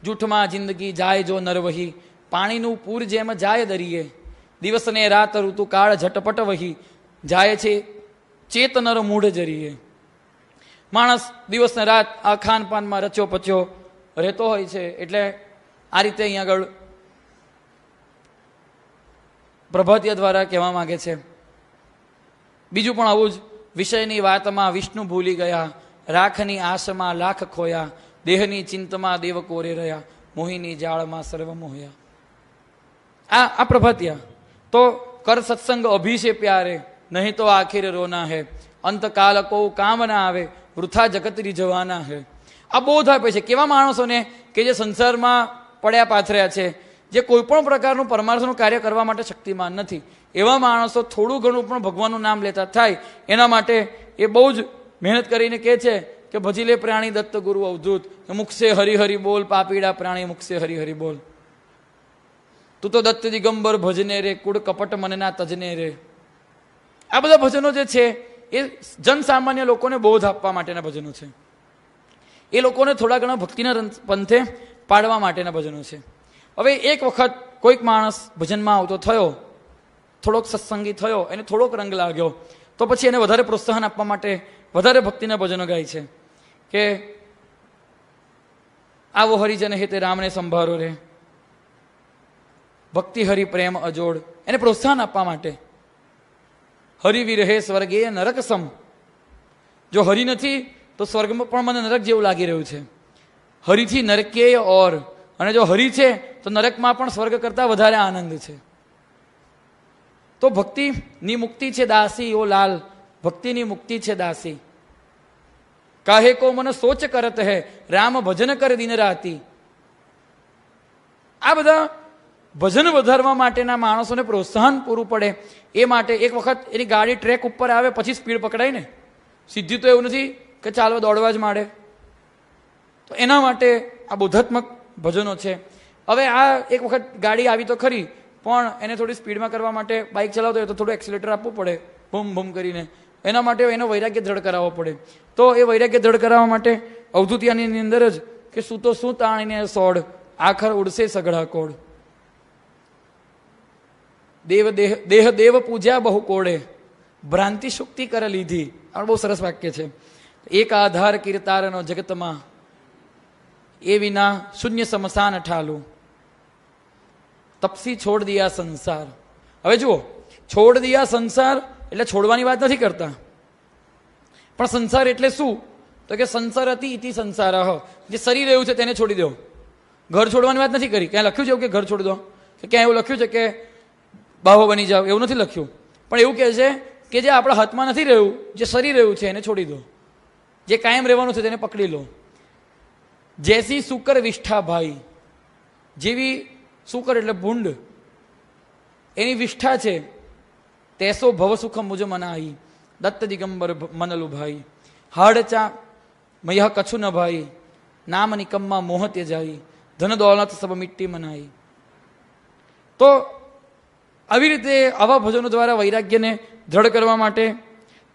જૂઠમાં જિંદગી જાય જો નરવહી, પાણીનું પૂર જેમ જાય દરિયે, દિવસ ને રાત ઋતુ કાળ ઝટપટ વહી, જાય છે ચેતનર મૂઢ જરીએ. માણસ દિવસ ને રાત આ ખાનપાનમાં રચ્યો પચ્યો રહેતો હોય છે. એટલે આ રીતે અહીંયા આગળ પ્રભાતિયા દ્વારા કહેવા માંગે છે. બીજું પણ આવું જ, વિષયની વાતમાં વિષ્ણુ ભૂલી ગયા, રાખની આશમાં લાખ ખોયા, દેહની ચિંતમાં દેવ કોરે રહ્યા, મોહિની જાળમાં સર્વ મોહ્યા. આ પ્રભાતિયા. તો કર સત્સંગ અભી છે પ્યારે, નહીં તો આખિર રોના હે, અંતકાલ કો કામ ના આવે, વૃથા જગત રીઝવાના હે. આ બોધ આપે છે કેવા માણસોને કે જે સંસારમાં પડ્યા પાથર્યા છે, જે કોઈ પણ પ્રકારનું પરમાર્થનું કાર્ય કરવા માટે શક્તિમાન નથી. એવા માણસો થોડું ઘણું પણ ભગવાનનું નામ લેતા થાય એના માટે એ બહુ જ મહેનત કરીને કહે છે કે ભજી લે પ્રાણી દત્ત ગુરુ અવધૂત, મુખસે હરિહરિ બોલ, પાપીડા પ્રાણી મુખસે હરિહરિ બોલ. તું તો દત્ત દિગંબર ભજને રે, કુડ કપટ મનના તજને રે. આ બધા ભજનો જે છે એ જનસામાન્ય લોકોને બોધ આપવા માટેના ભજનો છે. એ લોકોને થોડા ઘણા ભક્તિના પંથે પાડવા માટેના ભજનો છે. હવે એક વખત કોઈક માણસ ભજનમાં આવતો થયો, થોડોક સત્સંગી થયો, એને થોડોક રંગ લાગ્યો, તો પછી એને વધારે પ્રોત્સાહન આપવા માટે વધારે ભક્તિના ભજનો ગાય છે કે આવો હરિજન હે તે રામને સંભારો રે, ભક્તિ હરિ પ્રેમ અજોડ. એને પ્રોત્સાહન આપવા માટે. હરિ વિરહે સ્વર્ગે નરક સમ. જો હરિ નથી તો સ્વર્ગમાં પણ મને નરક જેવું લાગી રહ્યું છે. હરિથી નરકેય ઓર, અને જો હરિ છે તો નરકમાં પણ સ્વર્ગ કરતા વધારે આનંદ છે. તો ભક્તિની મુક્તિ છે દાસી ઓ લાલ, ભક્તિની મુક્તિ છે દાસી. કાહે કો મન સોચ કરત હે, રામ ભજન કર દિન રાતી. આ બધા ભજન વધારવા માટેના માણસોને પ્રોત્સાહન પૂરું પડે એ માટે એક વખત એની ગાડી ટ્રેક ઉપર આવે પછી સ્પીડ પકડાય ને, સીધી તો એવું નથી કે ચાલવા દોડવા જ માંડે. તો એના માટે આ બોધાત્મક ભજનો છે. હવે આ એક વખત ગાડી આવી તો ખરી, પણ એને થોડી સ્પીડમાં કરવા માટે બાઇક ચલાવતો હોય તો થોડું એક્સિલેટર આપવું પડે, બૂમ બૂમ કરીને. એના માટે એનો વૈરાગ્ય દ્રઢ કરાવવો પડે. તો એ વૈરાગ્ય દ્રઢ કરાવવા માટે અવધૂતિયાની અંદર જ કે શું તો શું તાણીને સોડ, આખર ઉડશે સઘળા કોડ. દેહ દેવ પૂજ્યા બહુ કોડે, ભ્રાંતિ શુક્તિ કર લીધી. આ બહુ સરસ વાક્ય છે. એક આધાર કીર્તારનો જગતમાં, એ વિના શૂન્ય સમસાન ઠાલું, તપસી છોડ દિયા સંસાર. હવે જુઓ, છોડ દિયા સંસાર એટલે છોડવાની વાત નથી કરતા, પણ સંસાર એટલે શું? તો કે સંસાર હતી ઇતિ સંસાર, જે સરી રહ્યું છે તેને છોડી દો. ઘર છોડવાની વાત નથી કરી. ક્યાં લખ્યું છે એવું કે ઘર છોડી દો? કે ક્યાં એવું લખ્યું છે કે બાહો બની જાવ? એવું નથી લખ્યું. પણ એવું કહે છે કે જે આપણા હાથમાં નથી રહ્યું, જે સરી રહ્યું છે એને છોડી દો. જે કાયમ રહેવાનું છે તેને પકડી લો. જૈસી સુકર વિષ્ઠા ભાઈ, જેવી સુકર એટલે ભૂંડ, એની વિષ્ઠા છે, તેસો ભવ સુખ મુજ મનાઈ, દત્ત દિગંબર મનલુ ભાઈ, હાડચા મયહ કછુ ન ભાઈ, નામ નિકમમાં મોહ તે જાય, ધન દોલત સબ મિટ્ટી મનાઈ. તો આવી રીતે આવા ભજનો દ્વારા વૈરાગ્યને દ્રઢ કરવા માટે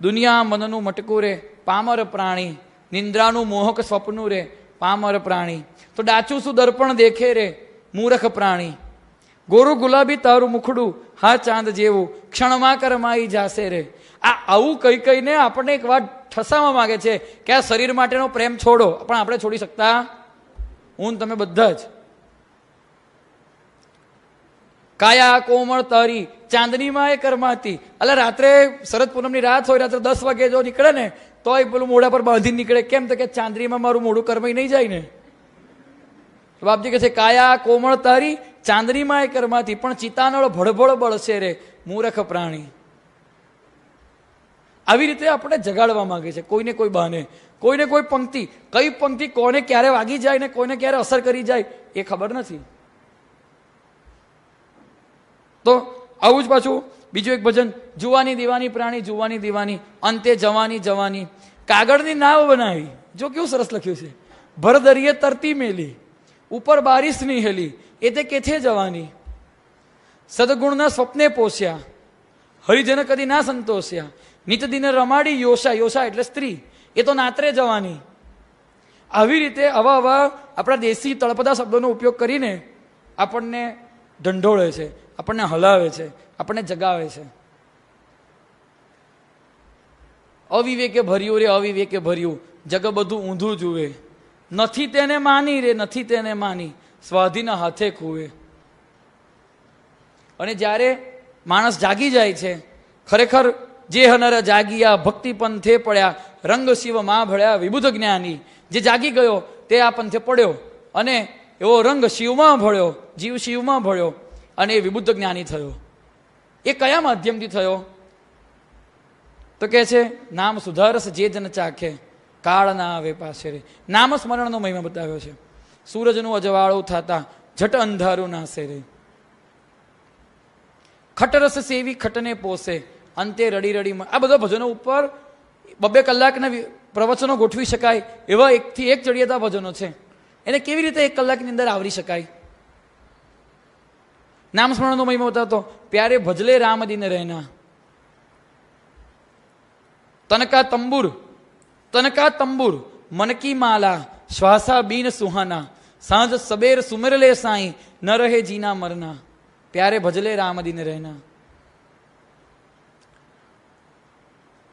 દુનિયા મનનું મટકું રે, પામર પ્રાણી, નિંદ્રાનું મોહક સ્વપ્નું રે, પામર પ્રાણી. તો ડાચું શું દર્પણ દેખે રે, મૂરખ પ્રાણી. ગોરું ગુલાબી તારું મુખડું, હા ચાંદ જેવું, ક્ષણમાં કરમાઈ જાશે રે. આવું કઈ કઈને આપણને એક વાત ઠસાવા માંગે છે કે આ શરીર માટેનો પ્રેમ છોડો, પણ આપણે છોડી શકતા હું તમે બધા જ. કાયા કોમળ તારી, ચાંદનીમાં એ કરમાતી. એટલે રાત્રે શરદ પૂનમની રાત હોય, રાત્રે 10 વાગે જો નીકળે ને તોય પેલું મોઢા પર બાંધીને નીકળે. કેમ? તો કે ચાંદનીમાં મારું મોઢું કરમાઈ નહીં જાય ને. બાપજી કહે છે કાયા કોમળ તારી ચાંદનીમાં એ કરમાથી, પણ ચિતાનળ ભળભળ બળશે રે મૂરખ પ્રાણી. આવી રીતે આપણે જગાડવા માંગે છે કોઈને કોઈ બહાને, કોઈને કોઈ પંક્તિ. કઈ પંક્તિ કોને ક્યારે વાગી જાય ને કોઈને ક્યારે અસર કરી જાય એ ખબર નથી. તો આવું જ પાછું બીજું એક ભજન, જુવાની દીવાની પ્રાણી જુવાની દીવાની, અંતે જવાની જવાની. કાગળની નાવ બનાવી, જો કેવું સરસ લખ્યું છે. ભર દરિયે તરતી મેલી, ઉપર બારીશની હેલી, એ તે કેથે જવાની. સદગુણના સ્વપ્ને પોષ્યા, હરિજન કદી ના સંતોષ્યા. નિત દિન રમાડી યોષા, યોષા એટલે સ્ત્રી, એ તો નાત્રે જવાની. આવી રીતે આવા આપણા દેશી તળપદા શબ્દોનો ઉપયોગ કરીને આપણને ઢંઢોળે છે, આપણને હલાવે છે, આપણને જગાવે છે. અવિવેકે ભર્યું રે અવિવેકે ભર્યું, જગ બધું ઊંધું જુએ. નથી તેને માની રે નથી તેને માની, સ્વાધીના હાથે કુએ. અને જ્યારે માણસ જાગી જાય છે, ખરેખર જે હનર જાગિયા ભક્તિ પંથે પડ્યા, રંગ શિવ માં ભળ્યા વિબુધ જ્ઞાની. જે જાગી ગયો તે આ પંથે પડ્યો અને એવો રંગ શિવમાં ભળ્યો, જીવ શિવમાં ભળ્યો અને એ વિબુદ્ધ જ્ઞાની થયો. એ કયા માધ્યમથી થયો? તો કહે છે નામ સુધારસ જે જન ચાખે, કાળ ના આવે પાસે રે. નામ સ્મરણનો મહિમા બતાવ્યો છે. સૂરજનું અજવાળું થતા જટ અંધારું નાસે રે. ખટરસ સેવી ખટને પોસે, અંતે રડી રડી. આ બધા ભજનો ઉપર 2 કલાકના પ્રવચનો ગોઠવી શકાય એવા એકથી એક ચડિયાતા ભજનો છે. એને કેવી રીતે 1 કલાકની અંદર આવરી શકાય? નામ સ્મરણનો મહિમા બતાવતો, પ્યારે ભજલે રામ દિન રહેના. તનકા તંબુર મન કી માલા, શ્વાસા બીન સુહાના. સાંજ સબેર સુમેર લે સાઈ, ન રહે જીના મરના. પ્યારે ભજલે રામ દિન રહેના.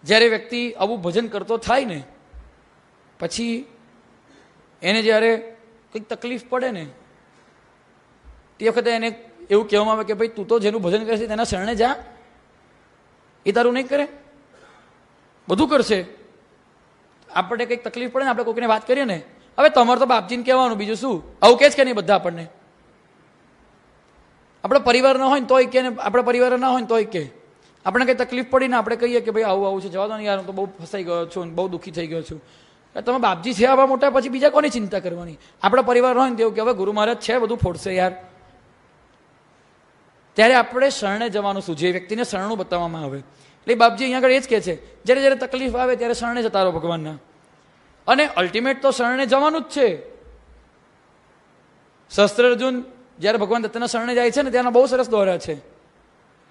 જ્યારે વ્યક્તિ આવું ભજન કરતો થાય ને, પછી એને જ્યારે કંઈક તકલીફ પડે ને, તે વખતે એને એવું કહેવામાં આવે કે ભાઈ તું તો જેનું ભજન કરે છે તેના શરણે જા, એ તારું નહીં કરે, બધું કરશે. આપણે કંઈક તકલીફ પડે ને, આપણે કોઈકને વાત કરીએ ને, હવે તમારે તો બાપજીને કહેવાનું, બીજું શું? આવું કે જ કે નહીં બધા આપણને. આપણો પરિવાર ન હોય ને તોય કે, ને આપણા પરિવાર ના હોય ને તોય કે. આપણે કંઈ તકલીફ પડીને આપણે કહીએ કે ભાઈ આવું આવું છે, જવા દો ને યાર, હું તો બહુ ફસાઈ ગયો છું, બહુ દુઃખી થઈ ગયો છું. તમે બાપજી છે આવા મોટા, પછી બીજા કોની ચિંતા કરવાની? આપણા પરિવાર હોય ને તેવું કે હવે ગુરુ મહારાજ છે, બધું ફોડશે યાર. ત્યારે આપણે શરણે જવાનું શું? જે વ્યક્તિને શરણું બતાવવામાં આવે. એટલે બાપજી અહીંયા આગળ એ જ કહે છે, જ્યારે જ્યારે તકલીફ આવે ત્યારે શરણે જતા રહો ભગવાનના. અને અલ્ટિમેટ તો શરણે જવાનું જ છે. શસ્ત્ર અર્જુન જ્યારે ભગવાન દત્તના શરણે જાય છે ને, ત્યાંના બહુ સરસ દોહરા છે.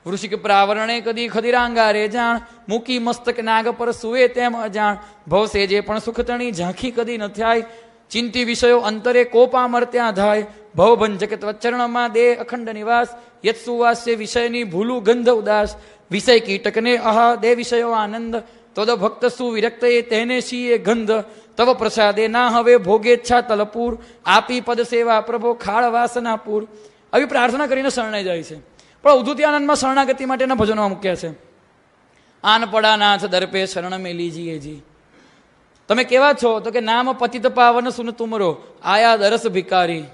વૃષિક પ્રાવરણે કદી ખદીરાંગારે જાણ, મૂકી મસ્તક નાગ પર સુવે તેમ અજાણ. ભવસે જે પણ સુખ તણી ઝાંખી કદી ન થાય, ચિંતી વિષયો અંતરે કોપામર ત્યાં ધાય. ભવભંજક ત્વચરણમાં દે અખંડ નિવાસ, યત સુવાસ્ય વિષયની ભૂલું ગંધ ઉદાસ. વિષય કીટકને આહા દે વિષયો આનંદ, તદ ભક્ત સુવિરક્ત એ તેને શીએ ગંધ. તવ પ્રસાદે ના હવે ભોગેચ્છા તલપુર, આપી પદ સેવા પ્રભો ખાળ વાસનાપુર. આવી પ્રાર્થના કરીને શરણે જાય છે. પણ ઉદ્ધૂતિ આનંદમાં શરણાગતિ માટેના ભજનો મૂક્યા છે. આન પડા નાથ દર્પે શરણ મેં લીજીએજી. તમે કેવા છો? તો કે નામ પતિત પાવન સુન તુમરો, આયા દરસ ભિકારી.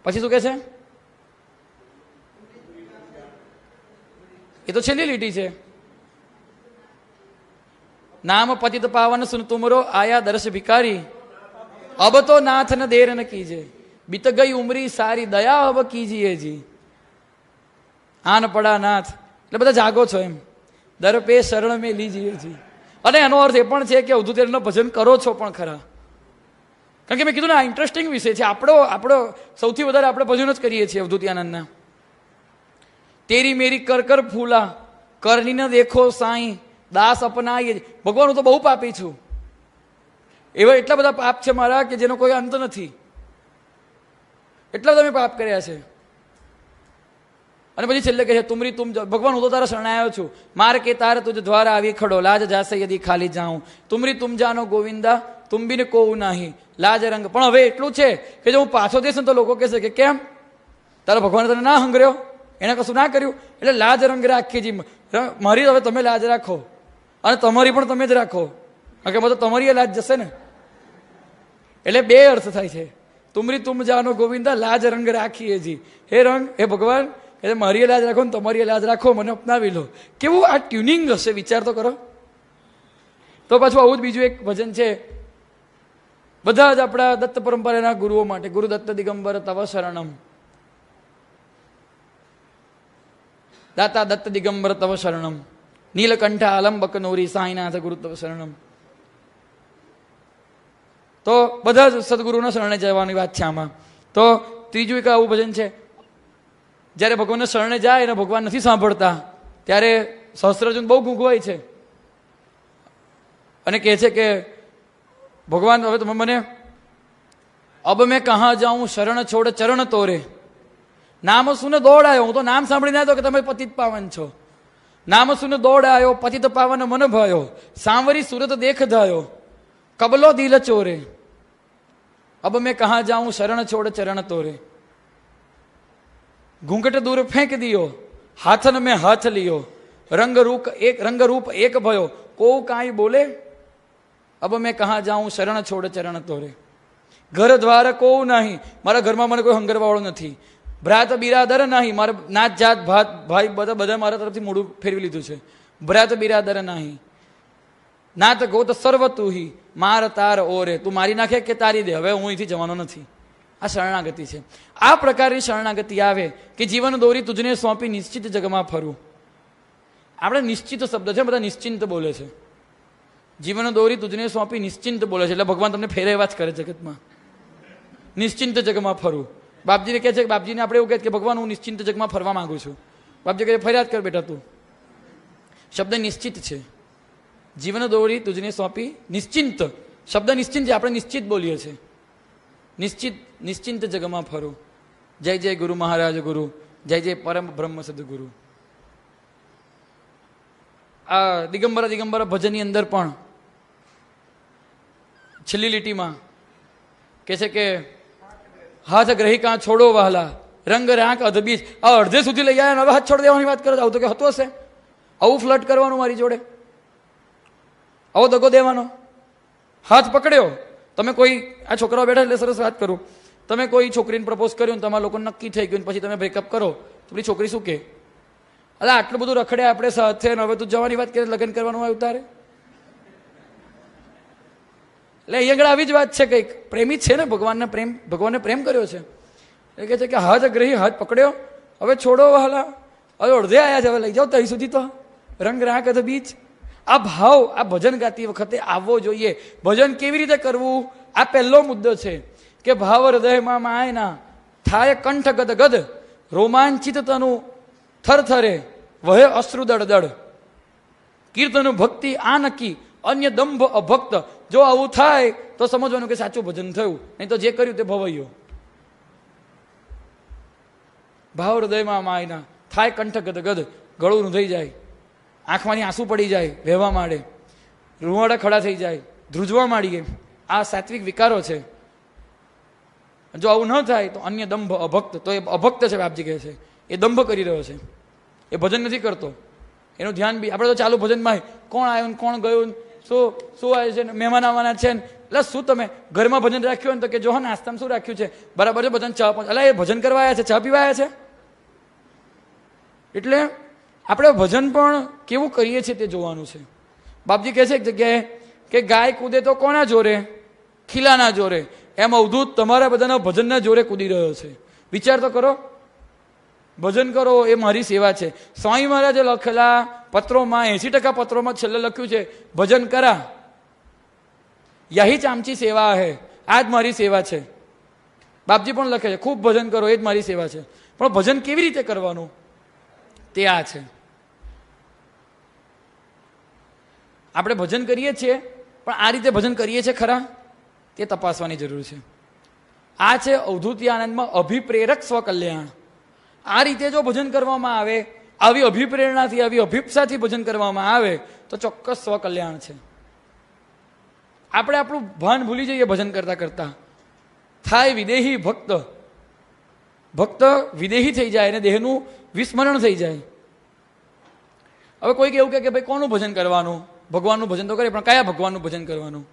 પછી શું કે છે? એ તો છેલ્લી લીટી છે. નામ પતિત પાવન સુન તુમરો, આયા દરસ ભિકારી. અબ તો નાથ ન દેર ન કીજે, બીત ગઈ ઉમરી સારી, દયા અબ કીજીએ જી. આન પડા નાથ એટલે બધા જાગો છો એમ. દર્પે શરણ મેં લીજીએ જી. અને એનો અર્થ એ પણ છે કે અવધૂતનું ભજન કરો છો પણ ખરા. કારણ કે મેં કીધું ને, આ ઇન્ટરેસ્ટિંગ વિષય છે. આપણો સૌથી વધારે આપણે ભજન જ કરીએ છીએ અવધૂતિ આનંદના. તેરી મેરી કર કર ફૂલા, કરની ન દેખો સાઈ, દાસ અપનાઈએ. ભગવાન હું તો બહુ પાપી છું, એવા એટલા બધા પાપ છે મારા કે જેનો કોઈ અંત નથી. એટલા બધા મેં પાપ કર્યા છે. અને પછી છેલ્લે કહે છે તુમરી તુમ, ભગવાન હું તો તારા શરણે આવ્યો છું. માર કે તાર તુજ દ્વારા આવી ખડો, લાજ જાશે યદી ખાલી જાઉં. તુમરી તુમ જાનો ગોવિંદા, તુમ બિન કોવું નહીં લાજ રંગ. પણ હવે એટલું છે કે જો હું પાછો જઈશ ને તો લોકો કહેશે કે કેમ તારા ભગવાને તને ના હંગર્યો, એને કશું ના કર્યું. એટલે લાજ રંગ રાખી જી, મારી હવે તમે લાજ રાખો અને તમારી પણ તમે જ રાખો, કારણ કે બધું તમારી લાજ જશે ને. એટલે બે અર્થ થાય છે. તુમરી તુમ જાનો ગોવિંદા, લાજ રંગ રાખીએ જી. હે રંગ, હે ભગવાન, એટલે મારી લાજ રાખો ને તમારી લાજ રાખો, મને અપનાવી લો. કેવું આ ટ્યુનિંગ હશે, વિચાર તો કરો. તો પાછું આવું જ બીજું એક ભજન છે, બધા જ આપણા દત્ત પરંપરાના ગુરુઓ માટે. ગુરુ દત્ત દિગંબર તવ શરણમ, દાતા દત્ત દિગંબર તવ શરણમ, નીલકંઠ આલંબક નોરી સાંઈનાથ ગુરુ તવ શરણમ. તો બધા જ સદગુરુના શરણે જવાની વાત છે આમાં. તો ત્રીજું એક આવું ભજન છે, જ્યારે ભગવાનના શરણે જાય અને ભગવાન નથી સાંભળતા ત્યારે સહસ્ત્રાર્જુન બહુ ગુંગવાય છે અને કહે છે કે ભગવાન હવે તમે મને, અબ મેં કહા જાઉં શરણ છોડ ચરણ તોરે. નામ સુને દોડ આવ્યો, હું તો નામ સાંભળીને આવ્યો કે તમે પતિત પાવન છો. નામ સુને દોડ આવ્યો, પતિત પાવન મન ભયો, સાંવરી સુરત દેખ ધાયો, કબલો દિલ ચોરે. અબ મેં કહા જાઉં શરણ છોડ ચરણ તોરે. ઘૂંઘટ દૂર ફેંક દિયો, હાથન મેં હાથ લિયો, રંગ રૂપ એક ભયો, કોઉ કાંઈ બોલે. અબ મેં કહા જાઉં શરણ છોડ ચરણ તોરે. ઘર દ્વાર કોઉ નહીં, મારા ઘરમાં મને કોઈ હંગરવાળો નથી. ભ્રાત બિરાદર નહીં, મારે નાત જાત ભાત ભાઈ બધા મારા તરફથી મોઢું ફેરવી લીધું છે. ભ્રાત બિરાદર નહીં, નાત ગોત સર્વ તુહી, માર તાર ઓરે. તું મારી નાખે કે તારી દે, હવે હું અહીંથી જવાનો નથી. આ શરણાગતિ છે. આ પ્રકારની શરણાગતિ આવે કે જીવન દોરી તુજને સોંપી નિશ્ચિત જગમાં ફરું. આપણે નિશ્ચિત શબ્દ છે, બધા નિશ્ચિંત બોલે છે. જીવન દોરી તુજને સોંપી નિશ્ચિંત બોલે છે, એટલે ભગવાન તમને ફેરવ્યા જ કરે જગતમાં. નિશ્ચિંત જગમાં ફરું. બાપજીને કહે છે કે બાપજીને આપણે એવું કહે કે ભગવાન હું નિશ્ચિંત જગમાં ફરવા માંગુ છું. બાપજી કહે ફરિયાદ કર બેટા તું. શબ્દ નિશ્ચિત છે. જીવન દોરી તુજને સોંપી નિશ્ચિંત, શબ્દ નિશ્ચિંત છે, આપણે નિશ્ચિત બોલીએ છીએ. નિશ્ચિંત જગમાં ફરું. જય જય ગુરુ મહારાજ ગુરુ, જય જય પરમ બ્રહ્મ સદગુરુ. આ દિગંબર ભજનની અંદર પણ છેલ્લી લીટીમાં કહે છે કે હાથ ગ્રહી કાં છોડો વહાલા, રંગ રાંક અધબીજ. આ અડધે સુધી લઈ આવ્યા, હવે હાથ છોડી દેવાની વાત કરો. આવું તો કે હતું હશે? આવું ફ્લર્ટ કરવાનું મારી જોડે, આવો દગો દેવાનો. હાથ પકડ્યો તમે, કોઈ આ છોકરાઓ બેઠા એટલે સરસ વાત કરું, તમે કોઈ છોકરીને પ્રપોઝ કર્યું ને તમારા લોકો નક્કી થઈ ગયું, પછી તમે બ્રેકઅપ કરો તો પેલી છોકરી શું કે, અલા આટલું બધું રખડે આપણે સાથે, હવે તું જવાની વાત કરે, લગ્ન કરવાનું આવ્યું તારે. એટલે અહીંયા આગળ આવી જ વાત છે, કંઈક પ્રેમી છે ને, ભગવાનને પ્રેમ કર્યો છે. એ કહે છે કે હાથ ગ્રહી, હાથ પકડ્યો, હવે છોડો વહાલા, હવે અડધે આવ્યા છે, હવે લઈ જાઓ ત્યાં સુધી. તો રંગ રાંક હતો બીચ. આ ભાવ આ ભજન ગાતી વખતે આવવો જોઈએ. ભજન કેવી રીતે કરવું, આ પહેલો મુદ્દો છે કે ભાવ હૃદયમાં માયના થાય, કંઠ ગદગદ, રોમાંચિત તનું થરથરે, વહે અશ્રુ દળદળ. કીર્તન ભક્તિ આ નક્કી, અન્ય દંભ અભક્ત. જો આવું થાય તો સમજવાનું કે સાચું ભજન થયું, નહીં તો જે કર્યું તે ભવાઈયો. ભાવ હૃદયમાં માયના થાય, કંઠ ગદગદ, ગળું રૂંધાઈ જાય, આંખમાંથી આંસુ પડી જાય, વહેવા માંડે, રૂવાડા ખડા થઈ જાય, ધ્રુજવા માંડીએ. આ સાત્વિક વિકારો છે. જો આવું ન થાય તો અન્ય દંભ અભક્ત, તો એ અભક્ત છે. બાપજી કહે છે એ દંભ કરી રહ્યો છે, એ ભજન નથી કરતો. એનું ધ્યાન બી આપણે તો ચાલુ ભજનમાં કોણ આવ્યું, કોણ ગયું, શું આવે છે, મહેમાન આવવાના છે ને, એટલે શું તમે ઘરમાં ભજન રાખ્યું ને તો કે જો હા નાસ્તામાં શું રાખ્યું છે, બરાબર છે, ભજન ચા એટલે એ ભજન કરવા આવ્યા છે, ચા પીવા આવ્યા છે. એટલે આપણે ભજન પણ કેવું કરીએ છીએ તે જોવાનું છે. બાપજી કહે છે એક જગ્યાએ કે ગાય કૂદે તો કોના જોરે, ખીલાના જોરે. એમ અવધૂત તમારા બધાના ભજનના જોરે કૂદી રહ્યો છે. વિચાર તો કરો. ભજન કરો એ મારી સેવા છે. સ્વામી મહારાજે લખેલા પત્રોમાં 80% પત્રોમાં છેલ્લે લખ્યું છે ભજન કરા, યહી ચામચી સેવા હે. આ જ મારી સેવા છે. બાપજી પણ લખે છે ખૂબ ભજન કરો, એ જ મારી સેવા છે. પણ ભજન કેવી રીતે કરવાનું તે આ છે. આપણે ભજન કરીએ છીએ પણ આ રીતે ભજન કરીએ છીએ ખરા તે તપાસવાની જરૂર છે. આ છે અવધૂતી આનંદમાં અભિપ્રેરક સ્વકલ્યાણ. આ રીતે જો ભજન કરવામાં આવે, આવી અભિપ્રેરણાથી, આવી અભિપ્સાથી ભજન કરવામાં આવે તો ચોક્કસ સ્વકલ્યાણ છે. આપણે આપણું ભાન ભૂલી જઈએ ભજન કરતા કરતા. થાય વિદેહી ભક્ત, ભક્ત વિદેહી થઈ જાય અને દેહનું વિસ્મરણ થઈ જાય. હવે કોઈક એવું કે ભાઈ કોનું ભજન કરવાનું, ભગવાનનું ભજન તો કરે પણ કયા ભગવાનનું ભજન કરવાનું.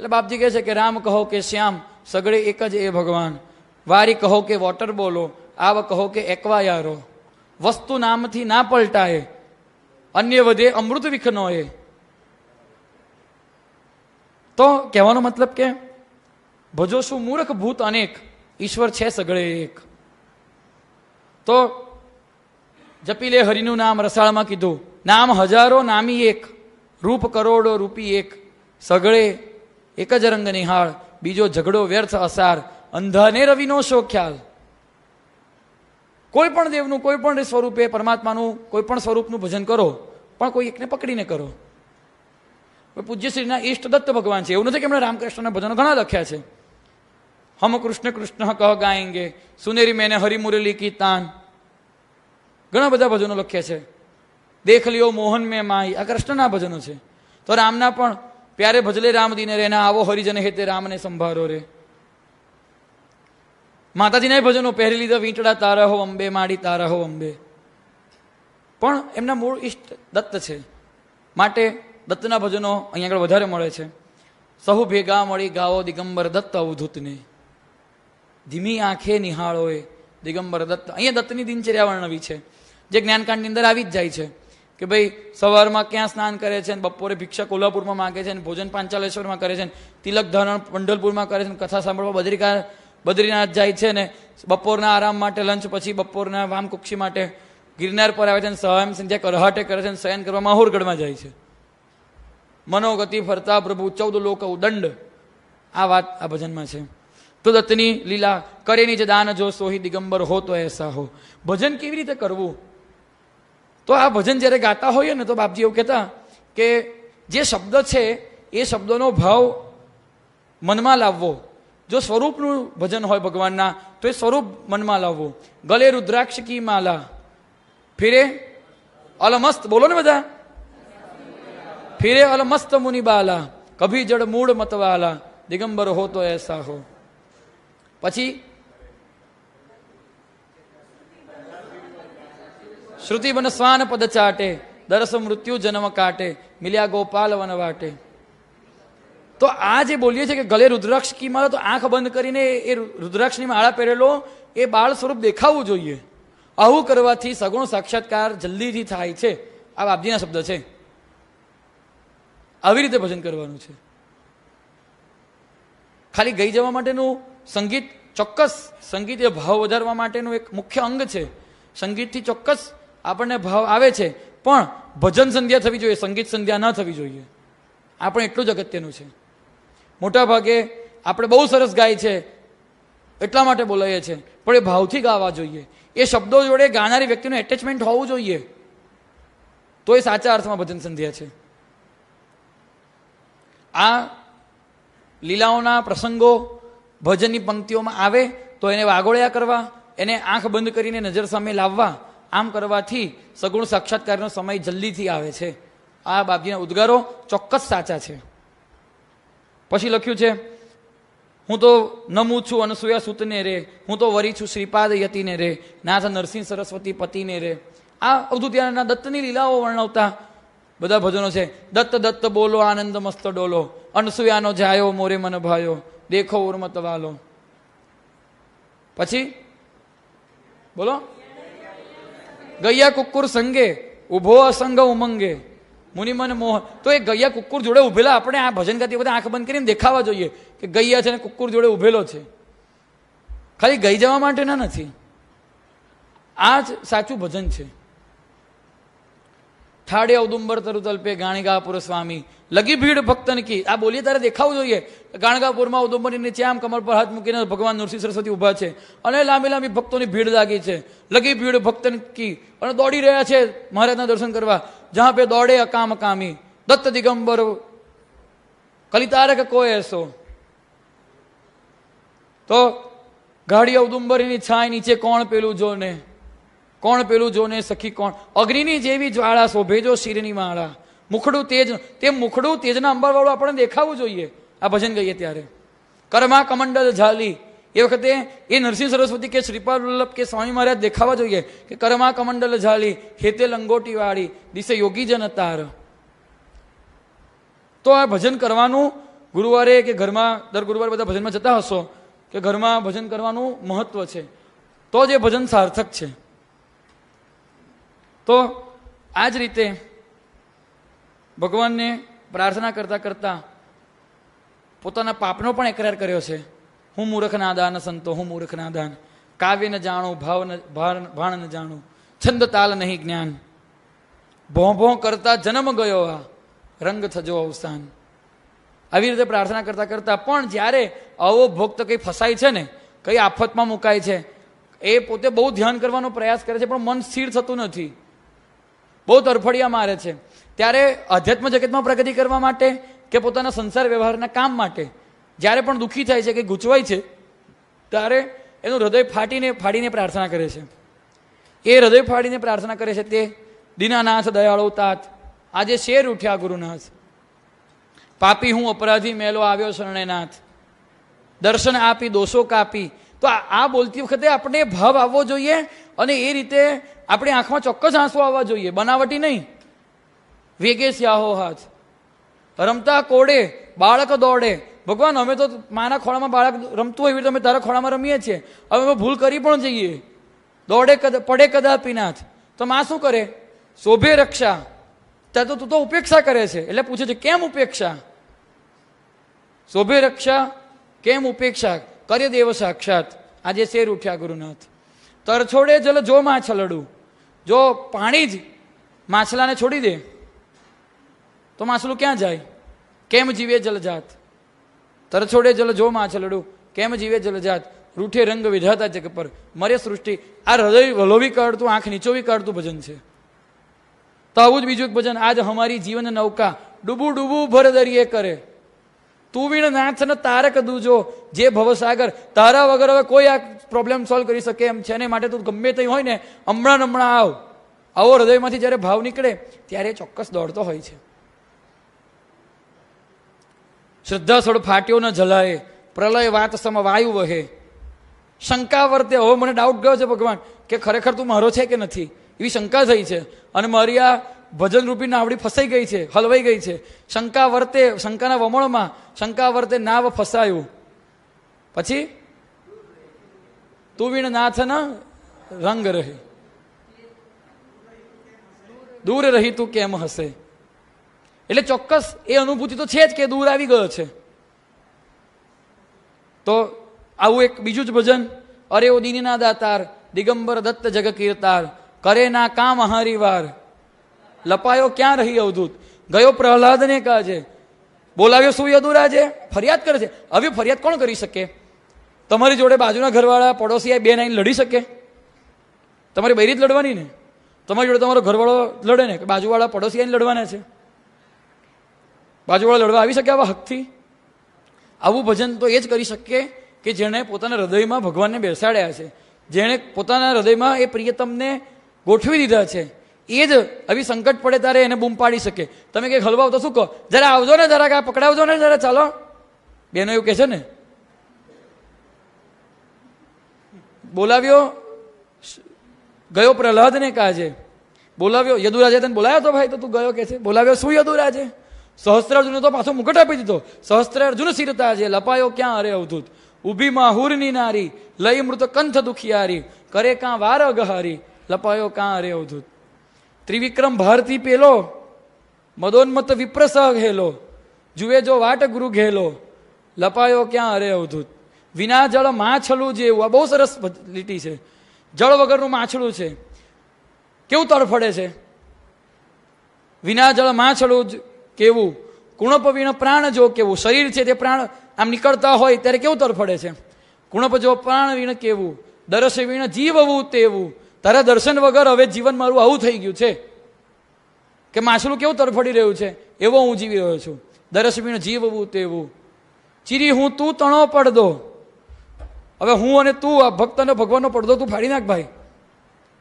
એટલે બાપજી કહે છે કે રામ કહો કે શ્યામ સગળે એક જ એ ભગવાન, વારી કહો કે વોટર બોલો, આવ કહો કે એકવા યારો, વસ્તુ નામથી ના પલટાય, અન્ય વધે અમૃત વિખનો એ. તો કહેવાનો મતલબ કે ભજો શું મૂર્ખ ભૂત અનેક, ઈશ્વર છે સગળે એક. તો જપી લે હરિનું નામ, રસાળમાં કીધું નામ હજારો નામી એક, રૂપ કરોડો રૂપી એક, સગળે એક જ રંગ નિહાળ, બીજો ઝઘડો વ્યર્થ અસાર, અંધાને રવિનો શો ખ્યાલ. કોઈ પણ દેવનું કોઈ પણ સ્વરૂપે, પરમાત્માનું કોઈ પણ સ્વરૂપનું ભજન કરો, પણ કોઈ એકને પકડીને કરો. પૂજ્યશ્રીના ઈષ્ટ દત્ત ભગવાન છે, એવું નથી કે એમણે રામકૃષ્ણના ભજનો ઘણા લખ્યા છે. હમ કૃષ્ણ કૃષ્ણ કહ ગાયેંગે, સુનેરી મેને હરિ મુરલી કી તાન, ઘણા બધા ભજનો લખ્યા છે. દેખ લિયો મોહન મેં માઈ, આ કૃષ્ણના ભજનો છે. તો રામના પણ પ્યારે ભજલે રામ દીને રે, ના આવો હરિજન હેતે રામને સંભારો રે. માતાજીના ભજનો પહેરી લીધા, વીંટડા તારા હો અંબે, માડી તારા હો અંબે, પણ એમના મૂળ ઈષ્ટ દત્ત છે, માટે દત્તના ભજનો અહીંયા આગળ વધારે મળે છે. સહુ ભેગા મળી ગાવો દિગંબર દત્ત અવધૂતને, ધીમી આંખે નિહાળોએ દિગંબર દત્ત. અહીંયા દત્તની દિનચર્યા વર્ણવી છે, જે જ્ઞાનકાંડની અંદર આવી જ જાય છે કે ભાઈ સવારમાં ક્યાં સ્નાન કરે છે, બપોરે ભિક્ષા કોલ્હાપુરમાં માગે છે, ભોજન પાંચાલેશ્વરમાં કરે છે, તિલક ધારણ પંઢરપુરમાં કરે છે, કથા સાંભળવા બદ્રીનાથ જાય છે, ને બપોરના આરામ માટે લંચ પછી બપોરના વામકુક્ષી માટે ગિરનાર પર આવે છે, સહમ સંધ્યા કરહાટે કરે છે, શયન કરવા માહોરગઢમાં જાય છે. મનોગતિ ફરતા પ્રભુ 14 લોક ઉદંડ, આ વાત આ ભજનમાં છે. તો દત્તની લીલા કરે ની જે દાન જો સોહી દિગંબર હો તો એસા હો. ભજન કેવી રીતે કરવું? તો આ ભજન જ્યારે ગાતા હોઈએ ને, તો બાપજી એવું કહેતા કે જે શબ્દ છે એ શબ્દોનો ભાવ મનમાં લાવવો. જો સ્વરૂપનું ભજન હોય ભગવાનના, તો એ સ્વરૂપ મનમાં લાવવું. ગલે રુદ્રાક્ષ કી માલા, ફિરે અલમસ્ત, બોલો ને બધા, ફિરે અલમસ્ત મુનિ બાલા, કભી જડ મૂળ મતવાલા, દિગંબર હો તો એસા હો. પછી શ્રુતિ બન સ્વાન પદ ચાટે, દરસ મૃત્યુ જન્મ કાટે, મિલ્યા ગોપાલ વન વાટે. તો આ જે બોલીએ છે કે ગલે રુદ્રાક્ષ કી માળા, તો આંખ બંધ કરીને એ રુદ્રાક્ષની માળા પહેરેલો એ બાળ સ્વરૂપ દેખાવું જોઈએ. આવું કરવાથી સગુણ સાક્ષાત્કાર જલ્દીથી થાય છે. આ બાપજીના શબ્દ છે. આવી રીતે ભજન કરવાનું છે. ખાલી ગઈ જવા માટેનું સંગીત, ચોક્કસ સંગીત એ ભાવ વધારવા માટેનું એક મુખ્ય અંગ છે. સંગીતથી ચોક્કસ આપણને ભાવ આવે છે, પણ ભજન સંધ્યા થવી જોઈએ, સંગીત સંધ્યા ન થવી જોઈએ. આ પણ એટલું જ અગત્યનું છે. મોટા ભાગે આપણે બહુ સરસ ગાય છે એટલા માટે બોલાઈએ છીએ, પણ એ ભાવથી ગાવા જોઈએ. એ શબ્દો જોડે ગાનારી વ્યક્તિનું એટેચમેન્ટ હોવું જોઈએ, તો એ સાચા અર્થમાં ભજન સંધ્યા છે. આ લીલાઓના પ્રસંગો ભજનની પંક્તિઓમાં આવે તો એને વાગોળ્યા કરવા, એને આંખ બંધ કરીને નજર સામે લાવવા. આમ કરવાથી સગુણ સાક્ષાત્કારનો સમય જલ્દીથી આવે છે. આ બાપજીના ઉદ્ગારો ચોક્કસ સાચા છે. પછી લખ્યું છે, હું તો નમું છું અનસૂયા સૂતને રે, હું તો વરી છું શ્રીપાદ યતિને રે, નાથ નરસિંહ સરસ્વતી પતિને રે. આ અવધૂતના દત્તની લીલાઓ વર્ણવતા બધા ભજનો છે. દત્ત દત્ત બોલો આનંદ મસ્ત ડોલો, અનસૂયાનો જાયો મોરે મન ભાયો, દેખો ઉર્મત વાલો. પછી બોલો, ગૈયા કુક્કુર સંગે ઉભો અસંગ ઉમંગે, મુનિમન મોહ. તો એ ગૈયા કુક્કુર જોડે ઉભેલા આપણે આ ભજન ગાતી વખતે આંખ બંધ કરીને દેખાવા જોઈએ કે ગૈયા છે ને કુક્કુર જોડે ઉભેલો છે. ખાલી ગઈ જવા માટેના નથી. આ જ સાચું ભજન છે. ઠાડે ઔદુંબર તરુતલ્પે ગાણિગાપુર સ્વામી, લગી ભીડ ભક્તન કી. આ બોલીએ તારે દેખાવું જોઈએ. ગાણગાપુરમાં ઔદુંબરની નીચે આમ કમર પર હાથ મૂકીને ભગવાન નરસિંહ સરસ્વતી ઊભા છે, અને લાંબી લાંબી ભક્તોની ભીડ લાગી છે. લગી ભીડ ભક્તન કી, અને દોડી રહ્યા છે મહારાજના દર્શન કરવા. જહાં પે દોડે અકામ કામી, દત્ત દિગંબર કલિતારક કોઈ એસો. તો ગાડી ઔદુંબરની છાય નીચે કોણ પેલું જોને, કોણ પેલું જોને સખી કોણ. અગ્નિની જેવી જ્વાળા શોભે જો શિરની માળા, મુખડું તેજ, તે મુખડું તેજના અંબારવાળું આપણને દેખાવું જોઈએ આ ભજન ગઈએ ત્યારે. કર્મા કમંડલ ઝાલી, એ વખતે એ નરસિંહ સરસ્વતી કે શ્રીપાદ વલ્લભ કે સ્વામી મહારાજ દેખાવા જોઈએ કે કર્મા કમંડલ ઝાલી, હેતે લંગોટી વાળી, દિશે યોગી જન તાર. તો આ ભજન કરવાનું ગુરુવારે કે ઘરમાં દર ગુરુવારે બધા ભજનમાં જતા હશો કે ઘરમાં ભજન કરવાનું મહત્વ છે, તો જ એ ભજન સાર્થક છે. તો આ જ રીતે ભગવાનને પ્રાર્થના કરતા કરતા પોતાના પાપનો પણ એકરાર કર્યો છે. હું મૂર્ખ નાદાન સંતો, હું મૂર્ખ નાદાન, કાવ્ય ન જાણું, ભાણ ન જાણું, છંદ તાલ નહીં જ્ઞાન, ભોં ભોં કરતા જન્મ ગયો આ, રંગ થજો અવસાન. આવી રીતે પ્રાર્થના કરતા કરતા પણ જ્યારે આવો ભક્ત કંઈ ફસાય છે ને, કઈ આફતમાં મુકાય છે, એ પોતે બહુ ધ્યાન કરવાનો પ્રયાસ કરે છે પણ મન સ્થિર થતું નથી, બહુ તરફડિયા મારે છે, ત્યારે અધ્યાત્મ જગતમાં પ્રગતિ કરવા માટે કે પોતાના સંસાર વ્યવહારના કામ માટે જ્યારે પણ દુઃખી થાય છે કે ગૂંચવાય છે, ત્યારે એનું હૃદય ફાડીને પ્રાર્થના કરે છે. એ હૃદય ફાડીને પ્રાર્થના કરે છે તે દીનાનાથ દયાળો તાત, આજે શેર ઉઠ્યા ગુરુનાથ, પાપી હું અપરાધી મેલો આવ્યો શરણેનાથ, દર્શન આપી દોષો કાપી. તો આ બોલતી વખતે આપણે ભાવ આવવો જોઈએ અને એ રીતે આપણી આંખમાં ચોક્કસ આંસુ આવવા જોઈએ, બનાવટી નહીં. વેગે સ્યાહો હાથ, રમતા કોડે બાળક દોડે. ભગવાન અમે તો માના ખોળામાં બાળક રમતું હોય એવી રીતે અમે તારા ખોળામાં રમીએ છીએ, હવે અમે ભૂલ કરી પણ જઈએ, દોડે પડે કદાપી નાથ. તો માં શું કરે? શોભે રક્ષા. ત્યાં તો તું તો ઉપેક્ષા કરે છે, એટલે પૂછે છે કેમ ઉપેક્ષા? શોભે રક્ષા કેમ ઉપેક્ષા, કરે દેવ સાક્ષાત, આજે શેર ઉઠ્યા ગુરુનાથ. તરછોડે જલ જો માછલડું, જો પાણી જ માછલાને છોડી દે તો માછલું ક્યાં જાય? કેમ જીવે જલજાત. તરછોડે જલ જો માછલડું, કેમ જીવે જલજાત, રૂઠે રંગ વિધાતા જગ પર, મરે સૃષ્ટિ. આ હૃદય વલોવી કાઢતું, આંખ નીચોવી કાઢતું ભજન છે. તો આવું જ બીજું એક ભજન, આજ હમારી જીવન નૌકા ડૂબું ડૂબું ભર દરિયે કરે, તું વીણ નાથ ને તારક દૂજો જે ભવસાગર. તારા વગર હવે કોઈ આ પ્રોબ્લેમ સોલ્વ કરી શકે એમ છે ને, માટે તું ગમે તે હોય ને હમણાં આવ. આવો હૃદયમાંથી જ્યારે ભાવ નીકળે ત્યારે ચોક્કસ દોડતો હોય છે. શ્રદ્ધા સળ ફાટ્યો ન જલાય, પ્રલય વાત સમ વાયુ વહે. શંકા વર્તે, હવે મને ડાઉટ ગયો છે ભગવાન કે ખરેખર તું મારો છે કે નથી, એવી શંકા થઈ છે અને મારી આ ભજન રૂપી નાવડી ફસાઈ ગઈ છે, હલવાઈ ગઈ છે. શંકા વર્તે, શંકાના વમળમાં શંકા વર્તે નાવ ફસાયું. પછી તું વીણ નાથ ના રંગ રહે, દૂર રહી તું કેમ હશે. એટલે ચોક્કસ એ અનુભૂતિ તો છે જ કે દૂર આવી ગયો છે. તો આવું એક બીજું જ ભજન, અરે ઓ દીનના દાતાર, દિગંબર દત્ત જગ કીર્તાર, કરે ના કામ હરિવાર, લપાયો ક્યાં રહી અવધૂત. ગયો પ્રહલાદને કાજે, બોલાવ્યો શું યદુરાજે. ફરિયાદ કરે છે. હવે ફરિયાદ કોણ કરી શકે? તમારી જોડે બાજુના ઘરવાળા પડોશી બે નાઈને લડી શકે? તમારી બૈરી જ લડવાની ને. તમારી જોડે તમારો ઘરવાળો લડે ને, કે બાજુવાળા પડોશી આઈને લડવાના છે? બાજુવાળા લડવા આવી શકે આવા હકથી? આવું ભજન તો એ જ કરી શકે કે જેણે પોતાના હૃદયમાં ભગવાનને બેસાડ્યા છે, જેણે પોતાના હૃદયમાં એ પ્રિયતમને ગોઠવી દીધા છે. એ જ આવી સંકટ પડે ત્યારે એને બૂમ પાડી શકે. તમે કંઈક હલવાઓ તો શું કહો? જરા આવજો ને, જરા આ પકડાવજો ને, જરા ચાલો. બેનો એવું કહે છે ને. બોલાવ્યો ગયો પ્રહલાદને કાજે, બોલાવ્યો યદુરાજે તને બોલાવ્યો તો ભાઈ, તો તું ગયો કે છે. બોલાવ્યો શું યદુરાજે? સહસ્ત્રાર્જુને તો પાછો મુકટ આપી દીધો. સહસ્ત્રાર્જુન શિરતા છે, લપાયો ક્યાં અરે અવધૂત. ઊભી માહુરની નારી, લઈ મૃત કંથ દુખિયારી, કરે કાં વાર અગહારી, લપાયો કાં અરે અવધૂત. ત્રિવિક્રમ ભારતી પેલો, મદોન્મત વિપ્રસહ ઘેલો, જુએ જો વાટ ગુરુ ઘેલો, લપાયો ક્યાં અરે અવધૂત. વિના જળ માછલું જેવું, આ બહુ સરસ લીટી છે. જળ વગરનું માછલું છે, કેવું તડફડે છે. વિના જળ માછલું કેવું, કુણપ વીણ પ્રાણ જો કેવું. શરીર છે તે પ્રાણ આમ નીકળતા હોય ત્યારે કેવું તરફડે છે. કુણપ જો પ્રાણ વીણ કેવું, દર્શ વીણ જીવવું તેવું. તારા દર્શન વગર હવે જીવન મારું આવું થઈ ગયું છે કે માછલું કેવું તરફડી રહ્યું છે એવો હું જીવી રહ્યો છું. દર્શ વીણ જીવવું તેવું. ચીરી હું તું તણો પડદો. હવે હું અને તું, આ ભક્ત અને ભગવાનનો પડદો તું ફાડી નાખ ભાઈ.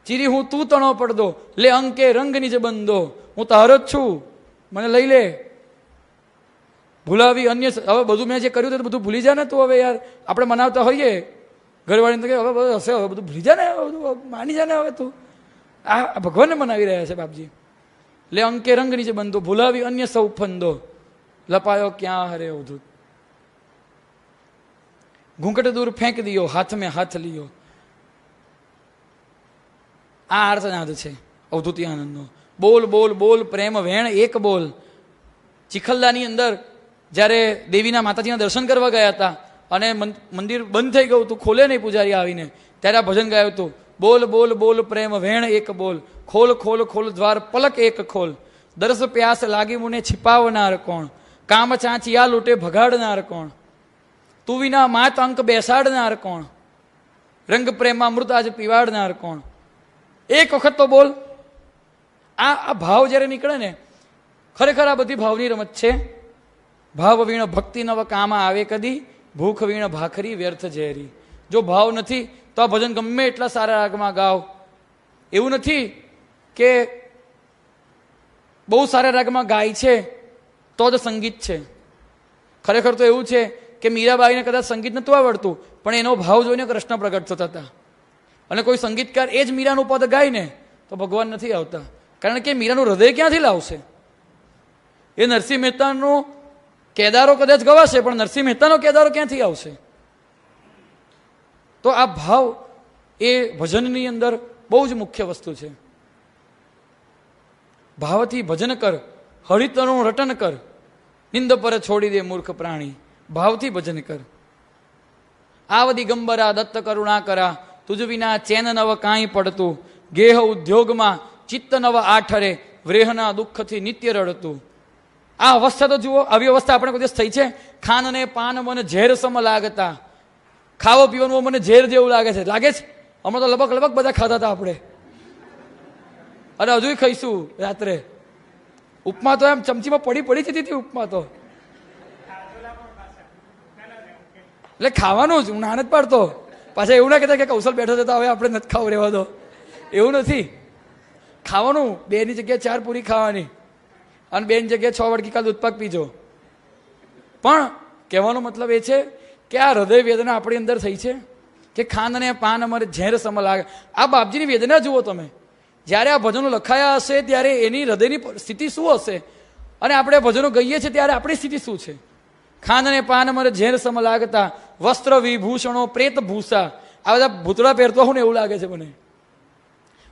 ચીરી હું તું તણો પડદો, લે અંકે રંગની જ બંધો. હું તારો જ છું, મને લઈ લે. ભૂલાવી અન્ય, હવે બધું મેં જે કર્યું તે બધું ભૂલી જા ને તું. હવે યાર આપણે મનાવતા હોઈએ ઘરવાળીને કે હવે બધું હશે, હવે બધું ભૂલી જા ને, બધું માની જા ને હવે તું. આ ભગવાનને મનાવી રહ્યા છે બાપજી. લે અંકે રંગની જે બંધો, ભૂલાવી અન્ય સૌ ફંદો, લપાયો ક્યાં હરે અવધૂત. ઘૂંઘટ દૂર ફેંક દિયો, હાથ મેં હાથ લિયો. આ આર્તનાદ છે અવધૂતિ આનંદનો. બોલ બોલ બોલ પ્રેમ વેણ એક બોલ. ચિખલદાની અંદર જ્યારે દેવીના માતાજીના દર્શન કરવા ગયા હતા અને મંદિર બંધ થઈ ગયું હતું, ખોલે નહીં પૂજારી આવીને, ત્યારે આ ભજન ગાયું હતું. બોલ બોલ બોલ પ્રેમ વેણ એક બોલ, ખોલ ખોલ ખોલ દ્વાર પલક એક ખોલ. દરસ પ્યાસ લાગી મુને છિપાવનાર કોણ, કામ ચાંચિયા લૂંટે ભગાડનાર કોણ. તું વિના માત અંક બેસાડનાર કોણ, રંગ પ્રેમામૃત આજ પીવાડનાર કોણ. એક વખત તો બોલ. આ ભાવ જ્યારે નીકળે ને, ખરેખર આ બધી ભાવની રમત છે. ભાવ વીણ ભક્તિ નવ કામ આવે કદી, ભૂખ વીણ ભાખરી વ્યર્થ ઝેરી. જો ભાવ નથી તો આ ભજન ગમે એટલા સારા રાગમાં ગાવ. એવું નથી કે બહુ સારા રાગમાં ગાય છે તો જ સંગીત છે. ખરેખર તો એવું છે કે મીરાબાઈને કદાચ સંગીત નહોતું આવડતું, પણ એનો ભાવ જોઈને કૃષ્ણ પ્રગટ થતા હતા. અને કોઈ સંગીતકાર એ જ મીરાનું પદ ગાય ને તો ભગવાન નથી આવતા, કારણ કે મીરાનું હૃદય ક્યાંથી લાવશે? એ નરસિંહ મહેતાનો કેદારો કદાચ ગવાશે, પણ નરસિંહ મહેતાનો કેદારો ક્યાંથી આવશે? તો આ ભાવ એ ભજનની અંદર બહુ જ મુખ્ય વસ્તુ છે. ભાવથી ભજન કર, હરિતનું રટન કર, નિંદ પર છોડી દે મૂર્ખ પ્રાણી. ભાવથી ભજન કર. આવ દિગંબરા દત્ત કરુણા કરા, તુજ વિના ચેન નવ કાંઈ પડતું. ગેહ ઉદ્યોગમાં ચિત્ત નવ આઠરે, વ્રેહના દુઃખથી નિત્ય રડતું. આ અવસ્થા તો જુઓ, આવી અવસ્થા આપણે કોઈ દિવસ થઈ છે? ખાન અને પાન મને ઝેર સમ લાગતા. ખાવો પીવાનું મને ઝેર જેવું લાગે છે. લાગે છે? હમણાં તો લબક લબક બધા ખાતા હતા આપણે, અને હજુ ખાઈશું રાત્રે. ઉપમા તો એમ ચમચીમાં પડી પડી જતી હતી ઉપમા તો. એટલે ખાવાનું જ, હું ના જ પાડતો. પાછા એવું ના કહેતા કે કૌશલ બેઠો છે તો હવે આપણે નથી ખાવ, રહેવા દો. એવું નથી. ખાવાનું, 2 ની જગ્યાએ 4 પૂરી ખાવાની, અને 2 ની જગ્યાએ 6 વાડકી કાલ દૂધપાક પીજો. પણ કહેવાનો મતલબ એ છે કે આ હૃદય વેદના આપણી અંદર થઈ છે કે ખાન અને પાન અમારે ઝેર સમ લાગે. આ બાપજીની વેદના જુઓ તમે. જ્યારે આ ભજનો લખાયા હશે ત્યારે એની હૃદયની સ્થિતિ શું હશે, અને આપણે ભજનો ગઈએ છીએ ત્યારે આપણી સ્થિતિ શું છે? ખાન અને પાન અમારે ઝેર સમ લાગતા, વસ્ત્ર વિભૂષણો પ્રેત ભૂસા. આ બધા ભૂતળા પહેરતો હું ને એવું લાગે છે મને.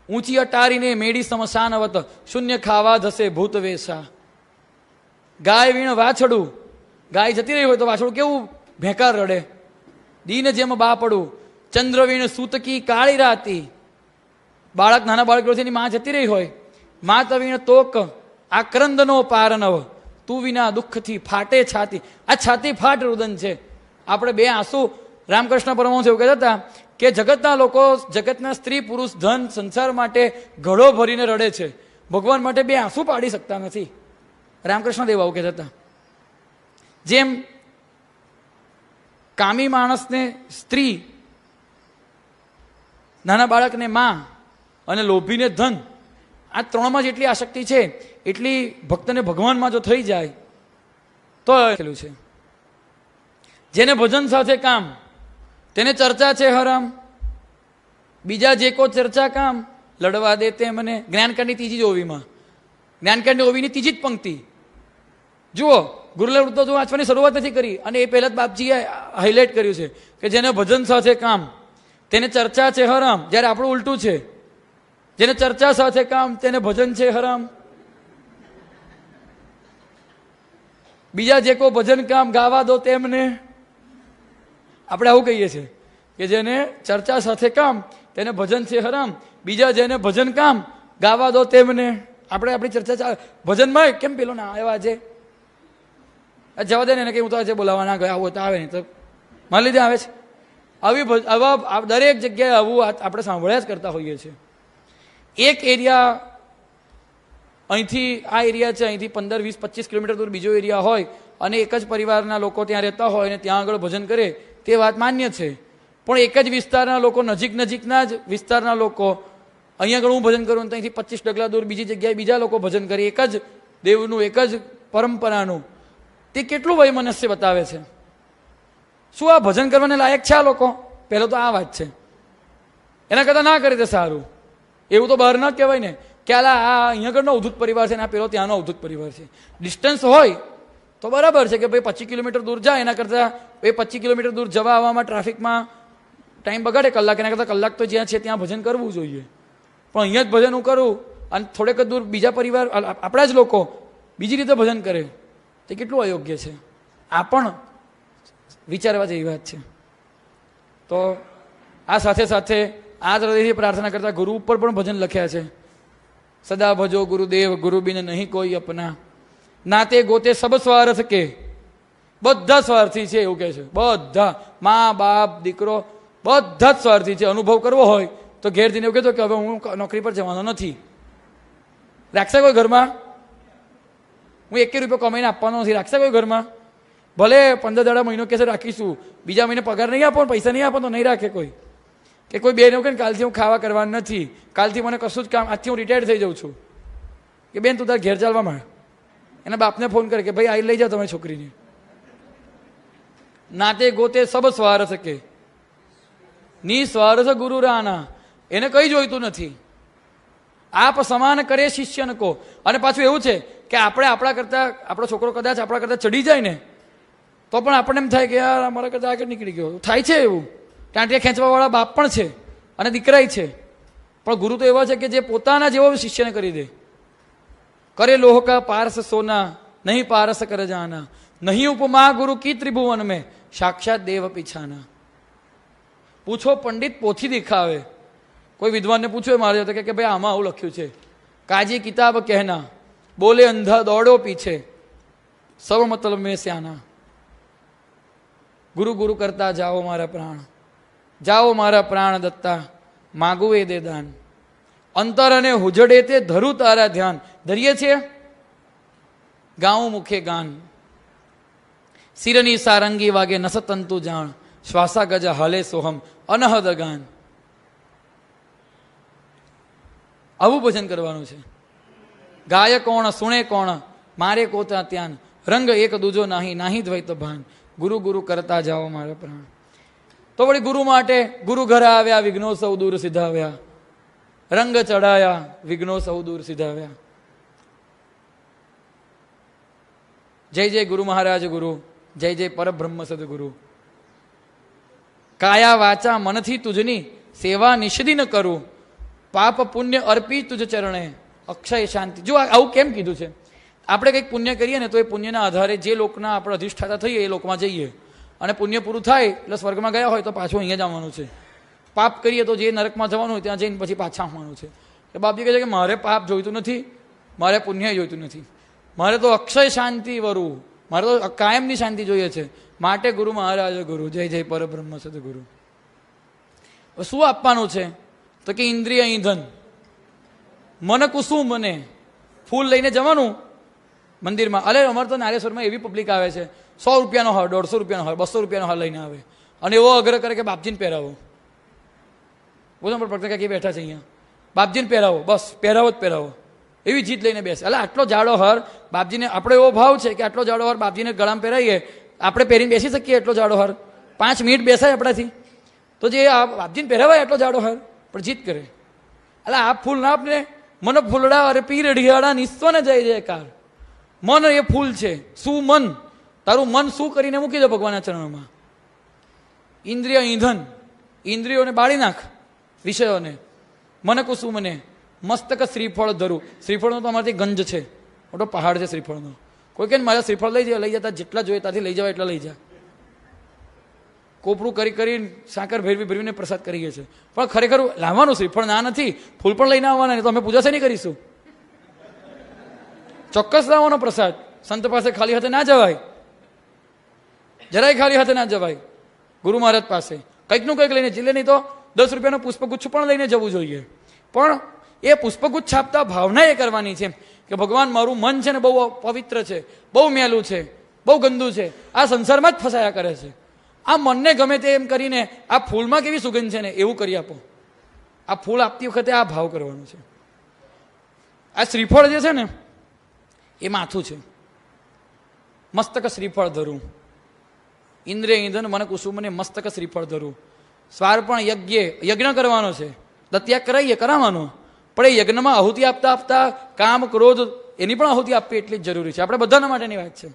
ઊંચી અટારીને મેળી સમશાનવત, શૂન્ય ખાવા જશે ભૂત વેશા. ગાય વીણ વાછડું, ગાય જતી રહી હોય તો વાછડું કેવું ભેંકાર રડે. દીન જેમ બાપડું, ચંદ્ર વીણ સૂતકી કાળી રાતી. બાળક, નાના બાળક એની માં જતી રહી હોય, માત વીણ તોક આક્રંદનો પારનવ, તું વિના દુઃખથી ફાટે છાતી. આ છાતી ફાટ રુદન છે. આપણે 2 આંસુ, રામકૃષ્ણ પરમહંસ એવું કહેતા હતા કે જગતના લોકો, જગતના સ્ત્રી પુરુષ ધન સંસાર માટે ઘડો ભરીને રડે છે, ભગવાન માટે 2 આંસુ પાડી શકતા નથી. રામકૃષ્ણ દેવ આવું કહેતા હતા. જેમ કામી માણસને સ્ત્રી, નાના બાળકને માં, અને લોભીને ધન, આ 3માં જેટલી આસક્તિ છે એટલી ભક્તને ભગવાનમાં જો થઈ જાય તો છે. જેને ભજન સાથે કામ, તેને ચર્ચા છે હરામ. બીજા જે કો ચર્ચા કામ, લડવા દે તે મને. જ્ઞાનકાંડની 3જી ઓવીમાં, જ્ઞાનકાંડની ઓવીની 3જી જ પંક્તિ જુઓ. ગુરુલે વૃત્તો જો વાંચવાની શરૂઆત નથી કરી, અને એ પહેલા જ બાપજીએ હાઇલાઇટ કર્યું છે કે જેને ભજન સાથે કામ, તેને ચર્ચા છે હરામ. જ્યારે આપણું ઉલટું છે, જેને ચર્ચા સાથે કામ તેને ભજન છે હરામ. બીજા જે કો ભજન કામ, ગાવા દો તેમને. આપણે આવું કહીએ છીએ કે જેને ચર્ચા સાથે કામ તેને ભજન છે હરામ. બીજા જેને ભજન કામ, ગાવા દો તેમને. આપણે આપણી ચર્ચા ભજનમાં કેમ પેલો ના આવ્યો આજે, જવા દે ને કે હું તો આજે બોલાવવા ના ગયો, આવું તો આવે નહીં તો મારી લીધે આવે છે. આવા દરેક જગ્યાએ આવું આપણે સાંભળ્યા જ કરતા હોઈએ છીએ. એક એરિયા અહીંથી, આ એરિયા છે, અહીંથી 15, 20, 25 કિલોમીટર દૂર બીજો એરિયા હોય, અને એક જ પરિવારના લોકો ત્યાં રહેતા હોય અને ત્યાં આગળ ભજન કરે, તે વાત માન્ય છે. પણ એક જ વિસ્તારના લોકો, નજીકના જ વિસ્તારના લોકો, અહીંયા આગળ હું ભજન કરું અને ત્યાંથી 25 ડગલા દૂર બીજી જગ્યાએ બીજા લોકો ભજન કરે, એક જ દેવનું, એક જ પરંપરાનું, તે કેટલું વૈમનસ્ય બતાવે છે. શું આ ભજન કરવાને લાયક છે આ લોકો? પહેલો તો આ વાત છે. એના કરતાં ના કરે તે સારું. એવું તો બહાર ના કહેવાય ને કે આ અહીંયા આગળનો અવધૂત પરિવાર છે ને આ પેલો ત્યાંનો અવધૂત પરિવાર છે. ડિસ્ટન્સ હોય તો બરાબર છે કે ભાઈ 25 કિલોમીટર દૂર જાય, એના કરતાં એ 25 કિલોમીટર દૂર જવા આવવામાં ટ્રાફિકમાં ટાઈમ બગાડે કલાક, એના કરતાં કલાક તો જ્યાં છે ત્યાં ભજન કરવું જોઈએ. પણ અહીંયા જ ભજન હું કરું અને થોડેક જ દૂર બીજા પરિવાર, આપણા જ લોકો બીજી રીતે ભજન કરે, તે કેટલું અયોગ્ય છે. આ પણ વિચારવા જેવી વાત છે. તો આ સાથે સાથે આ જ હૃદયથી પ્રાર્થના કરતા ગુરુ ઉપર પણ ભજન લખ્યા છે. સદા ભજો ગુરુદેવ, ગુરુ બિન નહીં કોઈ અપના, નાતે ગોતે સબ સ્વાર્થ કે. બધા સ્વાર્થી છે એવું કહે છે. બધા, મા બાપ દીકરો બધા જ સ્વાર્થી છે. અનુભવ કરવો હોય તો ઘેર જઈને એવું કહેતો કે હવે હું નોકરી પર જવાનો નથી. રાખશે કોઈ ઘરમાં? હું 1 રૂપિયો કમાઈને આપવાનો નથી, રાખશે કોઈ ઘરમાં? ભલે 15 દાડા મહિનો કહેશે રાખીશું, બીજા મહિને પગાર નહીં આપો, પૈસા નહીં આપો તો નહીં રાખે કોઈ. કે કોઈ બેન એવું કહે કાલથી હું ખાવા કરવાનું નથી, કાલથી મને કશું જ કામ, આજથી હું રિટાયર્ડ થઈ જાઉં છું. કે બેન તું તાર ઘેર ચાલવા માંડ. એના બાપને ફોન કરે કે ભાઈ આવી લઈ જાઓ તમારી છોકરીને. નાતે ગોતે સબ સ્વાર્થ કે, નિસ્વાર્થ ગુરુ રાના. એને કઈ જોઈતું નથી. આપ સમાન કરે શિષ્યન કો. અને પાછું એવું છે કે આપણે આપણા કરતા, આપણો છોકરો કદાચ આપણા કરતા ચડી જાય ને તો પણ આપણને એમ થાય કે યાર અમારા કરતા આગળ નીકળી ગયો. થાય છે એવું. ટાંટિયા ખેંચવા વાળા બાપ પણ છે અને દીકરાય છે. પણ ગુરુ તો એવા છે કે જે પોતાના જેવો શિષ્યને કરી દે. કરે લોહ કા પારસ સોના, નહીં પારસ કર જાના, નહીં ઉપમા ગુરુ કી ત્રિભુવન મેં, સાક્ષાત દેવ પીછાના. પૂછો પંડિત પોથી દિખાવે. કોઈ વિદ્વાનને પૂછ્યું મારે તો કે ભાઈ આમાં આવું લખ્યું છે. કાજી કિતાબ કહેના, બોલે અંધા દોડો પીછે, સબ મતલબ મેં સ્યાના. ગુરુ ગુરુ કરતા જાઓ મારા પ્રાણ, જાઓ મારા પ્રાણ દત્તા, માગું એ દે દાન. અંતર અને હુજડે તે ધરું તારા ધ્યાન. ધરીએ છીએ ગાઉં મુખે ગાન, શિરની સારંગી વાગે નસતંતુ જાણ, શ્વાસા ગજા હલે સોહમ અનહદ ગાન. આવું ભજન કરવાનું છે. ગાય કોણ સુણે કોણ, મારે કોતા ત્યાન, રંગ એક દૂજો નાહી, નાહી દ્વૈત ભાન. ગુરુ ગુરુ કરતા જાઓ મારા પ્રાણ. તો વળી ગુરુ માટે ગુરુ ઘર આવ્યા, વિઘ્નો સૌ દૂર સિધાવ્યા. રંગ ચડાયા, વિઘ્નો સૌ દૂર સિધાવ્યા. જય જય ગુરુ મહારાજ ગુરુ, જય જય પરબ્રહ્મ સદગુરુ. કાયા વાચા મનથી તુજની સેવા નિષિદ્ધિ ન કરું, પાપ પુણ્ય અર્પી તુજ ચરણે, અક્ષય શાંતિ. જો આવું કેમ કીધું છે? આપણે કંઈક પુણ્ય કરીએ ને તો એ પુણ્યના આધારે જે લોકના આપણે અધિષ્ઠાતા થઈએ એ લોકમાં જઈએ. અને પુણ્ય પૂરું થાય એટલે સ્વર્ગમાં ગયા હોય તો પાછું અહીંયા જ આવવાનું છે. પાપ કરીએ તો જે નરકમાં જવાનું હોય ત્યાં જઈને પછી પાછા આવવાનું છે. એ બાપજી કહે છે કે મારે પાપ જોઈતું નથી, મારે પુણ્ય જોઈતું નથી, મારે તો અક્ષય શાંતિ વરું, મારે તો કાયમની શાંતિ જોઈએ છે. માટે ગુરુ મહારાજ ગુરુ, જય જય પરબ્રહ્મ સદગુરુ. શું આપવાનું છે? તો કે ઇન્દ્રિય ઈંધન, મન કુસુમ. મને ફૂલ લઈને જવાનું મંદિરમાં. અરે અમારે તો નારેશ્વરમાં એવી પબ્લિક આવે છે, 100 રૂપિયાનો હાર, 150 રૂપિયાનો હાર, 200 રૂપિયાનો હાર લઈને આવે અને એવો આગ્રહ કરે કે બાપજીને પહેરાવો. બોલો પણ ભક્ત કાકી બેઠા છે અહીંયા, બાપજીને પહેરાવો, બસ પહેરાવો જ પહેરાવો, એવી જીત લઈને બેસે. એટલે આટલો જાડો હાર બાપજીને, આપણો એવો ભાવ છે કે આટલો જાડો હાર બાપજીને ગળામાં પહેરાવીએ, આપણે પહેરીને બેસી શકીએ એટલો જાડો હાર? 5 મિનિટ બેસાય આપણાથી? તો જે આ બાપજીને પહેરાવાય એટલો જાડો હાર પણ જીત કરે. એટલે આ ફૂલ ના આપને, મન ફૂલડા અરે પીર ઢિયાળા નિસ્વને જય જયકાર. મન એ ફૂલ છે. શું મન? તારું મન શું કરીને મૂકી દો ભગવાનના ચરણોમાં. ઇન્દ્રિય ઈંધન, ઇન્દ્રિયોને બાળી નાખ, વિષયોને. મને કુસુમ મને મસ્તક શ્રીફળ ધરું. શ્રીફળનો તો અમારાથી ગંજ છે, મોટો પહાડ છે શ્રીફળનો. કોઈ કે મારે શ્રીફળ લઈ જતા જેટલા જોઈએ ત્યાંથી લઈ જવા એટલા લઈ જા. કોપરું કરી કરી સાકર ભેરવીને પ્રસાદ કરીએ છીએ. પણ ખરેખર લાવવાનું શ્રીફળ ના નથી, ફૂલ પણ લઈને આવવાના, નહીં તો અમે પૂજા શેની કરીશું? ચોક્કસ લાવવાનો પ્રસાદ. સંત પાસે ખાલી હાથે ના જવાય, જરાય ખાલી હાથે ના જવાય. ગુરુ મહારાજ પાસે કંઈકનું કંઈક લઈને જઈએ, નહીં તો 10 રૂપિયાનો પુષ્પગુચ્છ પણ લઈને જવું જોઈએ. પણ એ પુષ્પગુચ્છ આપતા ભાવના એ કરવાની છે કે ભગવાન મારું મન છે ને બહુ પવિત્ર છે, બહુ મેલું છે, બહુ ગંદુ છે, આ સંસારમાં જ ફસાયા કરે છે. આ મનને ગમે તે એમ કરીને આ ફૂલમાં કેવી સુગંધ છે ને એવું કરી આપો. આ ફૂલ આપતી વખતે આ ભાવ કરવાનો છે. આ શ્રીફળ જે છે ને એ માથું છે. મસ્તક શ્રીફળ ધરું, ઇન્દ્રિય ઈંધન મન કુસુમને મસ્તક શ્રીફળ ધરું. સ્વાર્પણ યજ્ઞ કરવાનો છે, દત્યાગ કરાવીએ કરાવવાનો, પણ એ યજ્ઞમાં આહુતિ આપતા આપતા કામ ક્રોધ એની પણ આહુતિ આપવી એટલી જ જરૂરી છે. આપણે બધાના માટેની વાત છે.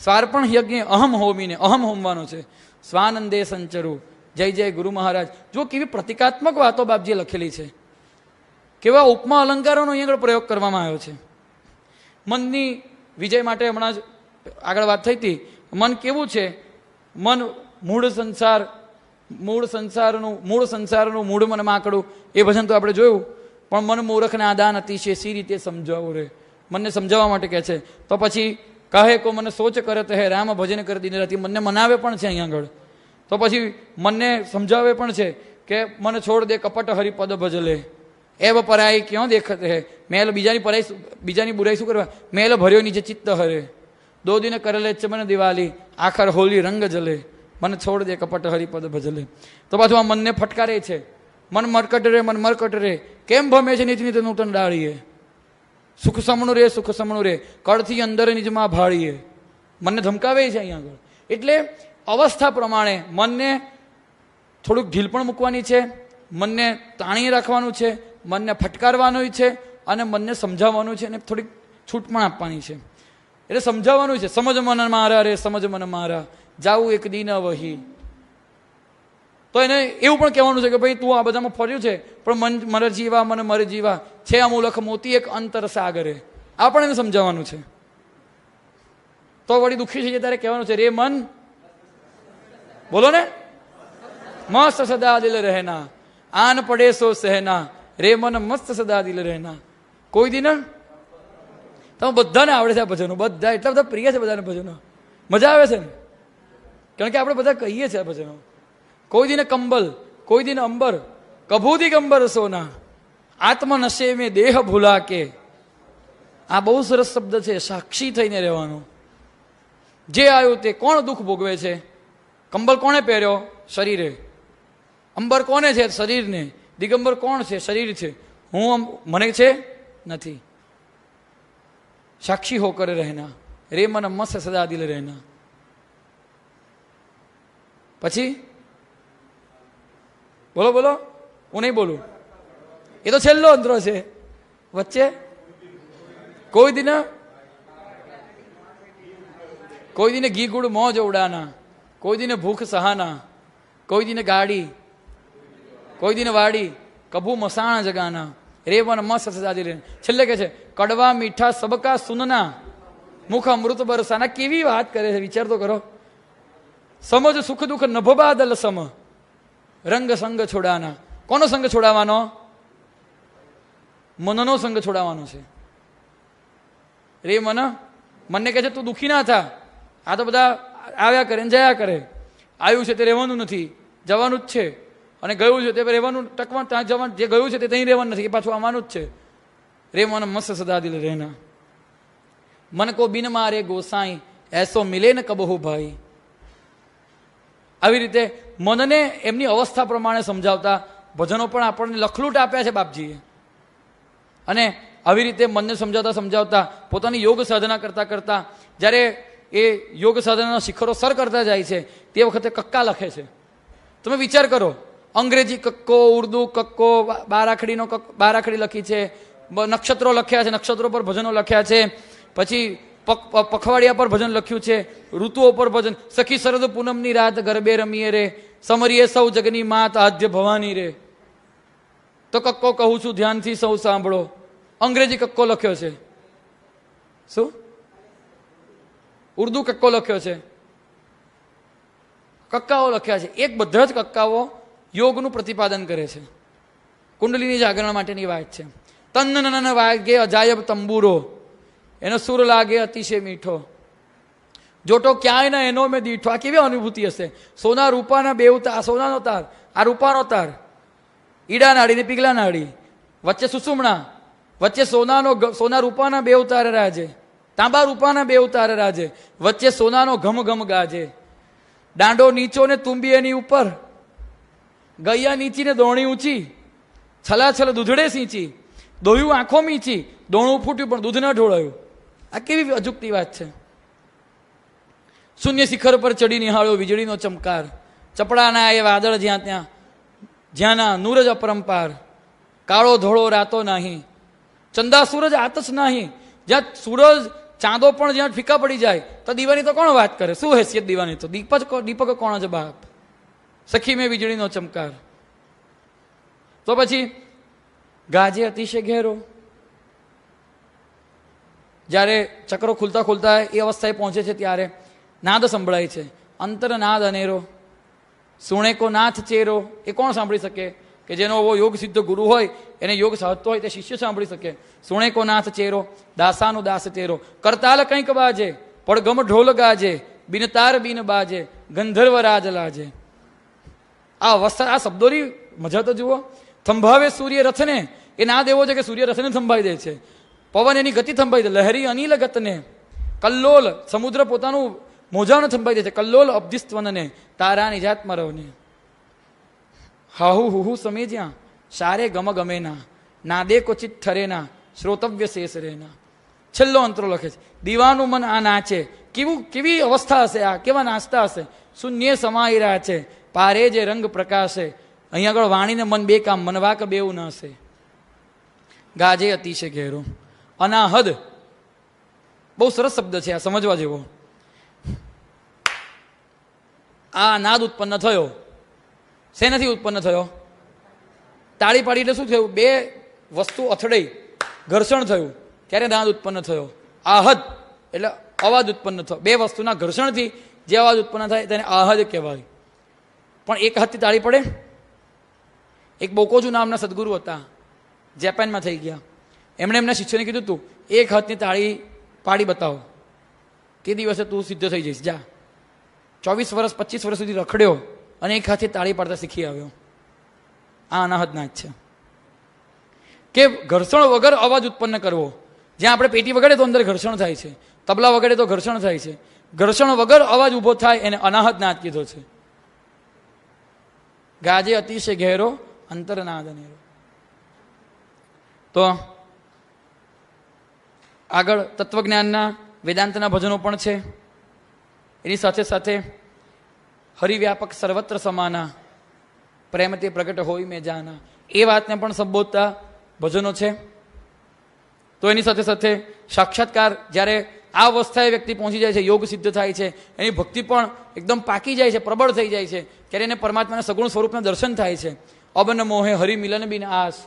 સ્વાર્પણ યજ્ઞ અહમ હોમીને અહમ હોમવાનો છે. સ્વાનંદે સંચરું, જય જય ગુરુ મહારાજ. જો કેવી પ્રતિકાત્મક વાતો બાપજીએ લખેલી છે, કેવા ઉપમા અલંકારોનો અહીંયા આગળ પ્રયોગ કરવામાં આવ્યો છે. મનની વિજય માટે હમણાં જ આગળ વાત થઈ હતી. મન કેવું છે? મન મૂળ સંસારનું મૂળ મન માકડું, એ ભજન તો આપણે જોયું. પણ મન મૂર્ખને આદાન અતિશય સી રીતે સમજાવું રે, મનને સમજાવવા માટે કહે છે. તો પછી કહે કો મને સોચ કરે તો હે રામ ભજન કરી દીને રહેતી, મનને મનાવે પણ છે અહીંયા આગળ. તો પછી મનને સમજાવે પણ છે કે મને છોડ દે કપટ હરિપદ ભજલે, એવ પરાઈ ક્યાં દેખત હે, મેલ બીજાની બુરાઈ શું કરવા, મેલ ભર્યો નીચે ચિત્ત હરે, દો દિન કરેલે ચમન દિવાલી, આખર હોલી રંગ જલે, મને છોડ દે કપટ હરિપદ ભજલે. તો પાછું આ મનને ફટકારે છે, મન મરકટ રે કેમ ભમે છે નીચ નીત નૂતન ડાળીએ, સુખ સમણું રે કળથી અંદર નિજમાં ભાળીએ. મનને ધમકાવે છે અહીંયા આગળ. એટલે અવસ્થા પ્રમાણે મનને થોડુંક ઢીલ પણ મૂકવાની છે, મનને તાણી રાખવાનું છે, મનને ફટકારવાનું છે અને મનને સમજાવવાનું છે અને થોડીક છૂટ પણ આપવાની છે. એટલે સમજાવવાનું છે, સમજ મન મારા રે સમજ મન મારા, જાવું એક દિન વહી. તો એને એવું પણ કહેવાનું છે કે ભાઈ તું આ બધામાં ફર્યું છે, પણ મન જીવા મને મર જીવા છે અમૂલક મોતી એક અંતર સાગરે. આ પણ એને સમજાવવાનું છે. તો વળી દુઃખી છે ત્યારે કહેવાનું છે, રે મન બોલો ને, મસ્ત સદા દિલ રહેના, આન પડે સો સહેના, રે મન મસ્ત સદા દિલ રહેના. કોઈ દિન તમે બધાને આવડે છે આ ભજનો, બધા એટલા બધા પ્રિય છે બધાને ભજનો, મજા આવે છે ને, કારણ કે આપણે બધા કહીએ છીએ આ ભજનો. કોઈ દિન કંબલ, કોઈ દિન અંબર, કભૂદી ગંબર સોના, આત્મ નશે મેં દેહ ભૂલા કે. આ બહુ સરસ શબ્દ છે, સાક્ષી થઈને રહેવાનું. જે આવ્યું તે કોણ દુઃખ ભોગવે છે? કંબલ કોણે પહેર્યો? શરીરે. અંબર કોને છે? શરીરને. દિગંબર કોણ છે? શરીર છે. હું મને છે નથી. સાક્ષી હોકર રહેના, રે મન મસ્ત સદા દિલ રહેના. પછી બોલો બોલો, હું નહીં બોલું, એ તો છેલ્લો અંતરો છે. વચ્ચે કોઈ દિને ઘી ગુડ મોજ ઉડાના, કોઈ દિને ભૂખ સહાના, કોઈ દિને ગાડી, કોઈ દિને વાડી, કભુ મસાણ જગાના, રે મન મસ્ત સદા દિલ. છેલ્લે કે છે, કડવા મીઠા સબકા સુનના, મુખ અમૃત બરસાના. કેવી વાત કરે છે, વિચાર તો કરો. સમજ સુખ દુઃખ નભબાદલ સમ, રંગ સંગ છોડાના. કોનો સંગ છોડાવવાનો? મનનો સંગ છોડાવવાનો છે. રે મનને કહે છે તું દુઃખી ના થા, આ તો બધા આવ્યા કરે ને જયા કરે, આવ્યું છે તે રહેવાનું નથી, જવાનું જ છે, અને ગયું છે તે રહેવાનું ટકવાનું, ત્યાં જવાનું, જે ગયું છે તે ત્યાં રહેવાનું નથી, એ પાછું આવવાનું જ છે. રે મન મસ્ત સદા દિલ રહેના, મન કો બિન મારે ગોસાઈ, એસો મિલે ન કબહુ ભાઈ. આવી રીતે મનને એમની અવસ્થા પ્રમાણે સમજાવતા ભજનો પણ આપણને લખલૂટ આપ્યા છે બાપજીએ. અને આવી રીતે મનને સમજાવતા પોતાની યોગ સાધના કરતા જ્યારે એ યોગ સાધનાના શિખરો સર કરતા જાય છે તે વખતે કક્કા લખે છે. તમે વિચાર કરો, અંગ્રેજી કક્કો, ઉર્દુ કક્કો, બારાખડી લખી છે, નક્ષત્રો લખ્યા છે, નક્ષત્રો પર ભજનો લખ્યા છે, પછી પખવાડિયા પર ભજન લખ્યું છે, ઋતુઓ પર ભજન, સખી શરદ પૂનમની રાત ગરબે રમીએ રે, સમરીએ સૌ જગની માત આદ્ય ભવાની રે. તો કક્કો કહું છું ધ્યાનથી સૌ સાંભળો. અંગ્રેજી કક્કો લખ્યો છે, શું ઉર્દુ કક્કો લખ્યો છે, કક્કાઓ લખ્યા છે. એક બધા જ કક્કાઓ યોગનું પ્રતિપાદન કરે છે, કુંડલીની જાગરણ માટેની વાત છે. તન્ન વાગે અજાયબ તંબુરો, એનો સુર લાગે અતિશય મીઠો, જોટો ક્યાંય ના એનો મેં દીઠો. આ કેવી અનુભૂતિ હશે? સોના રૂપાના બે તાર, સોનાનો તાર, આ રૂપાનો તાર, ઈડા નાડી ને પીગલા નાડી, વચ્ચે સુસુમણા, વચ્ચે સોના રૂપાના બે તાર રાજે, તાંબા રૂપાના બે તાર રાજે, વચ્ચે સોનાનો ઘમ ઘમ ગાજે, દાંડો નીચો ને તુંબી એની ઉપર, ગૈયા નીચી ને દોણી ઊંચી, છલાછલ દૂધડે સિંચી, દોયું આંખો મીચી, દોણું ફૂટ્યું પણ દૂધ ના ઢોળાયું. આ કેવી અજુકતી વાત છે. શૂન્ય શિખર પર ચડી નિહાળ્યો વીજળીનો ચમકાર, ચપડાના એ વાદળ જ્યાં ત્યાં, જ્યાંના નૂરજ અપરંપાર, કાળો ધોળો રાતો નહીં, ચંદા સૂરજ આતશ નહીં, જ્યાં સૂરજ ચાંદો પણ જ્યાં ફીકા પડી જાય તો દીવાની તો કોણ વાત કરે? શું હેસિયત દીવાની? તો દીપક કોણ છે બાપ? સખી મેં વીજળીનો ચમકાર. તો પછી ગાજે અતિશય ઘેરો. જ્યારે ચક્રો ખુલતા ખુલતા એ અવસ્થાએ પહોંચે છે ત્યારે નાદ સંભળાય છે. અંતર નાદ અનેરો, સુણે કો નાથ ચેરો. એ કોણ સાંભળી શકે? કે જેનો એવો યોગ સિદ્ધ ગુરુ હોય, એને યોગ સાધતો હોય તે શિષ્ય સાંભળી શકે. સુણે કો નાથ ચેરો, દાસાનો દાસ તેરો. કરતાલ કંઈક બાજે, પડગમ ઢોલ ગાજે, બિન તાર બિન બાજે, ગંધર્વ રાજ લાજે. આ અવસ્થા, આ શબ્દોની મજા તો જુઓ. થંભાવે સૂર્ય રથને, એ નાદ એવો છે કે સૂર્ય રથને થંભાઈ દે છે. પવન એની ગતિ થંભાઈ દે. લહેરી અનિલ ગતને, કલ્લોલ સમુદ્ર પોતાનું મોજાને થંભાઈ દે છે. કલ્લોલ અબ્ધિસ્ત્વનને, તારા નિજાત મરવને. હાહુ હુહુ સમેજ્યા, સારે ગમ ગમેના, નાદે ક્વચિત ઠરેના, શ્રોતવ્ય શેષ રેના. છેલ્લો અંતરો લખે છે. દીવાનું મન આ નાચે. કેવી અવસ્થા હશે આ? કેવા નાચતા હશે? શૂન્ય સમાઈ રહ્યા છે, પારે જે રંગ પ્રકાશે. અહીંયા આગળ વાણીને મન બે કામ, મનવાક બેવું ન હશે. ગાજે અતિશય ઘેરો. અનાહદ બહુ સરસ શબ્દ છે, આ સમજવા જેવો. આ નાદ ઉત્પન્ન થયો. શેનાથી ઉત્પન્ન થયો? તાળી પાડી એટલે શું થયું? બે વસ્તુ અથડાઈ, ઘર્ષણ થયું, ત્યારે નાદ ઉત્પન્ન થયો. આહદ એટલે અવાજ ઉત્પન્ન થયો. બે વસ્તુના ઘર્ષણથી જે અવાજ ઉત્પન્ન થાય તેને આહદ કહેવાય. પણ એક હાથથી તાળી પડે? એક બોકોજુ નામના સદગુરુ હતા, જાપાનમાં થઈ ગયા. એમણે એમના શિષ્યને કીધું, તું એક હાથની તાળી પાડી બતાવો, તે દિવસે તું સિદ્ધ થઈ જઈશ. જા. 24 વર્ષ 25 વર્ષ સુધી રખડ્યો અને એક હાથથી તાળી પાડતા શીખી આવ્યો. આ અનાહદ નાદ છે કે ઘર્ષણ વગર અવાજ ઉત્પન્ન કરવો. જ્યાં આપણે પેટી વગાડે તો અંદર ઘર્ષણ થાય છે, તબલા વગાડે તો ઘર્ષણ થાય છે. ઘર્ષણ વગર અવાજ ઊભો થાય એને અનાહદ નાદ કીધો છે. ગાજે અતિશય ઘેરો, અંતર નાદ અનેરો. તો આગળ તત્વજ્ઞાનના વેદાંતના ભજનો પણ છે. એની સાથે સાથે હરિવ્યાપક સર્વત્ર સમાના, પ્રેમ તે પ્રગટ હોય મેં જાના, એ વાતને પણ સંબોધતા ભજનો છે. તો એની સાથે સાથે સાક્ષાત્કાર, જ્યારે આ અવસ્થાએ વ્યક્તિ પહોંચી જાય છે, યોગ સિદ્ધ થાય છે, એની ભક્તિ પણ એકદમ પાકી જાય છે, પ્રબળ થઈ જાય છે, ત્યારે એને પરમાત્માના સગુણ સ્વરૂપના દર્શન થાય છે. અબન મોહે હરિ મિલન બિન આસ,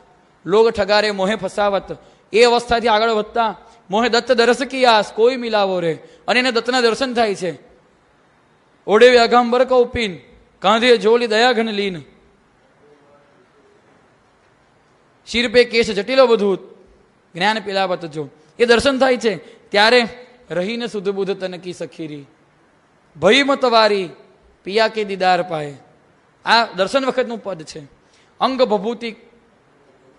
લોગ ઠગારે મોહે ફસાવત. એ અવસ્થાથી આગળ વધતા મોહે દત્ત દરસ કી આસ, કોઈ મિલાવો રે. અને એને દત્તના દર્શન થાય છે. ઓડે વ્યાઘાંબર કૌપીન, કાંધે જોલી દયાઘન લીન, શિર પે કેશ જટિલો બધું, જ્ઞાન પીલાવત જો. એ દર્શન થાય છે ત્યારે રહીને સુધ બુધ તનકી સખીરી, ભય મતવારી પિયા કે દીદાર પાએ. આ દર્શન વખતનું પદ છે. અંગ ભભૂતિ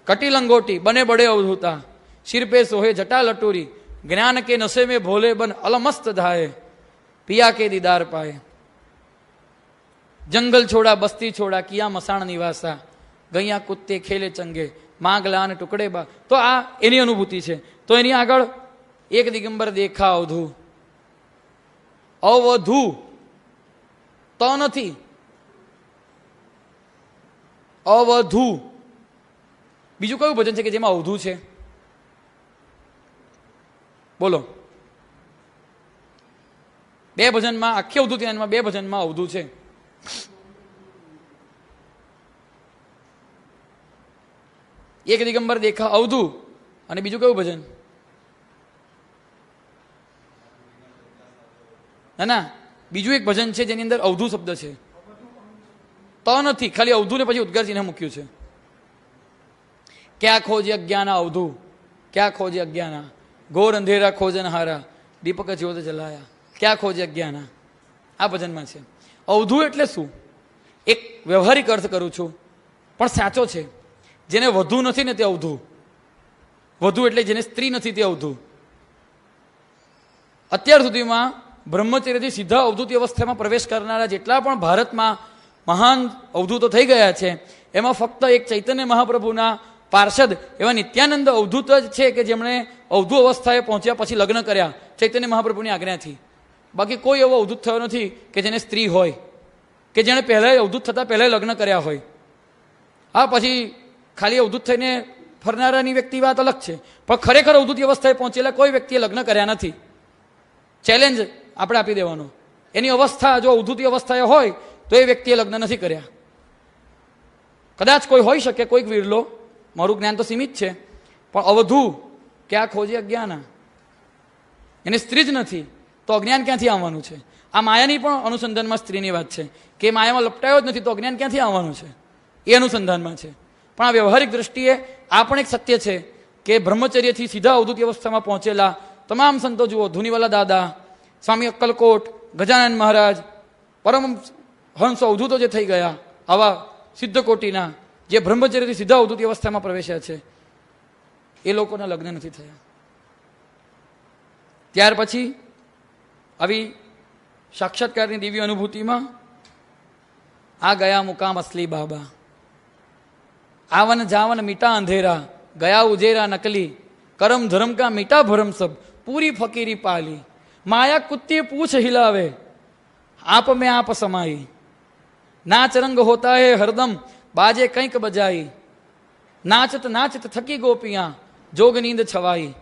કટી લંગોટી, બને બડે અવધૂતા, શિર પે સોહે જટા લટોરી, જ્ઞાન કે નશે में ભોલે બન અલમસ્ત ધાય, પિયા કે દીદાર પાએ. જંગલ છોડા બસ્તી છોડા, કિયા મસાણ નિવાસા, ગૈયા કુત્તે ખેલે ચંગે, માંગલા અને ટુકડે બા. તો આ એની અનુભૂતિ છે. તો એની આગળ એક દિગંબર દેખા અવધુ. અવધુ તો નથી, અવધુ. બીજું કયું ભજન છે કે જેમાં અવધુ છે? બોલો. બે ભજનમાં, આખી અવધૂત જ્ઞાનમાં બે ભજનમાં અવધુ છે. એક દિગંબર દેખા અવધુ, અને બીજું કયું ભજન? ના, બીજું એક ભજન છે જેની અંદર અવધુ શબ્દ છે. તો નથી, ખાલી અવધુ ને પછી ઉદ્ગાર ચિહ્ન મૂક્યું છે. ક્યાં ખોજે અજ્ઞાના અવધુ, ક્યાં ખોજે અજ્ઞાના, ઘોર અંધેરા ખોજન હારા, દીપક જ્યોત જલાયા, ક્યાં ખોજે અજ્ઞાના. આ ભજનમાં છે. અવધુ એટલે શું? એક વ્યવહારિક અર્થ કરું છું પણ સાચો છે. જેને વધુ નથી ને તે અવધુ. વધુ એટલે જેને સ્ત્રી નથી તે અવધુ. અત્યાર સુધીમાં બ્રહ્મચર્યથી સીધા અવધૂત અવસ્થામાં પ્રવેશ કરનારા જેટલા પણ ભારતમાં મહાન અવધૂતો થઈ ગયા છે, એમાં ફક્ત એક ચૈતન્ય મહાપ્રભુના પાર્ષદ એવા નિત્યાનંદ અવધૂત જ છે કે જેમણે અવધુ અવસ્થાએ પહોંચ્યા પછી લગ્ન કર્યા ચૈતન્ય મહાપ્રભુની આજ્ઞાથી. બાકી કોઈ એવો અવધૂત થયો નથી કે જેને સ્ત્રી હોય, કે જેણે પહેલાં અવધૂત થતાં પહેલાં લગ્ન કર્યા હોય. હા, પછી ખાલી અવધૂત થઈને ફરનારાની વ્યક્તિ વાત અલગ છે, પણ ખરેખર અવધૂત અવસ્થાએ પહોંચેલા કોઈ વ્યક્તિએ લગ્ન કર્યા નથી. ચેલેન્જ આપણે આપી દેવાનો. એની અવસ્થા જો અવધૂતી અવસ્થા હોય તો એ વ્યક્તિએ લગ્ન નથી કર્યા. કદાચ કોઈ હોઈ શકે, કોઈક વિરલો, મારું જ્ઞાન તો સીમિત છે, પણ અવધુ ક્યાં ખોજે અજ્ઞાના, એને સ્ત્રી જ નથી તો અજ્ઞાન ક્યાંથી આવવાનું છે? આ માયાની પણ અનુસંધાનમાં સ્ત્રીની વાત છે કે માયામાં લપટાયો જ નથી તો અજ્ઞાન ક્યાંથી આવવાનું છે, એ અનુસંધાનમાં છે. પણ આ વ્યવહારિક દ્રષ્ટિએ આ પણ એક સત્ય છે કે બ્રહ્મચર્યથી સીધા અવધૂતી અવસ્થામાં પહોંચેલા તમામ સંતો જુઓ, ધુનીવાલા દાદા, સ્વામી અક્કલકોટ, ગજાનંદ મહારાજ, પરમ હંસો અવધૂતો જે થઈ ગયા, આવા સિદ્ધ કોટીના જે બ્રહ્મચર્યથી સીધા અવધૂતી અવસ્થામાં પ્રવેશ્યા છે, એ લોકોના લગ્ન નથી થયા. ત્યાર પછી આવી સાક્ષાત્કારની દિવ્ય અનુભૂતિમાં આ ગયા મુકામ અસલી બાબા, આવન જાવન મીટા અંધેરા, ગયા ઉજેરા નકલી, કરમ ધરમ કા મીટા ભરમ સબ, પૂરી ફકીરી પાલી, માયા કુત્તી પૂછ હિલાવે, આપ में आप समाई, नाच रंग होता है हरदम, बाजे કંઈક બજાઈ, નાચત નાચત થકી ગોપિયા, જોગ નીંદ છવાઈ.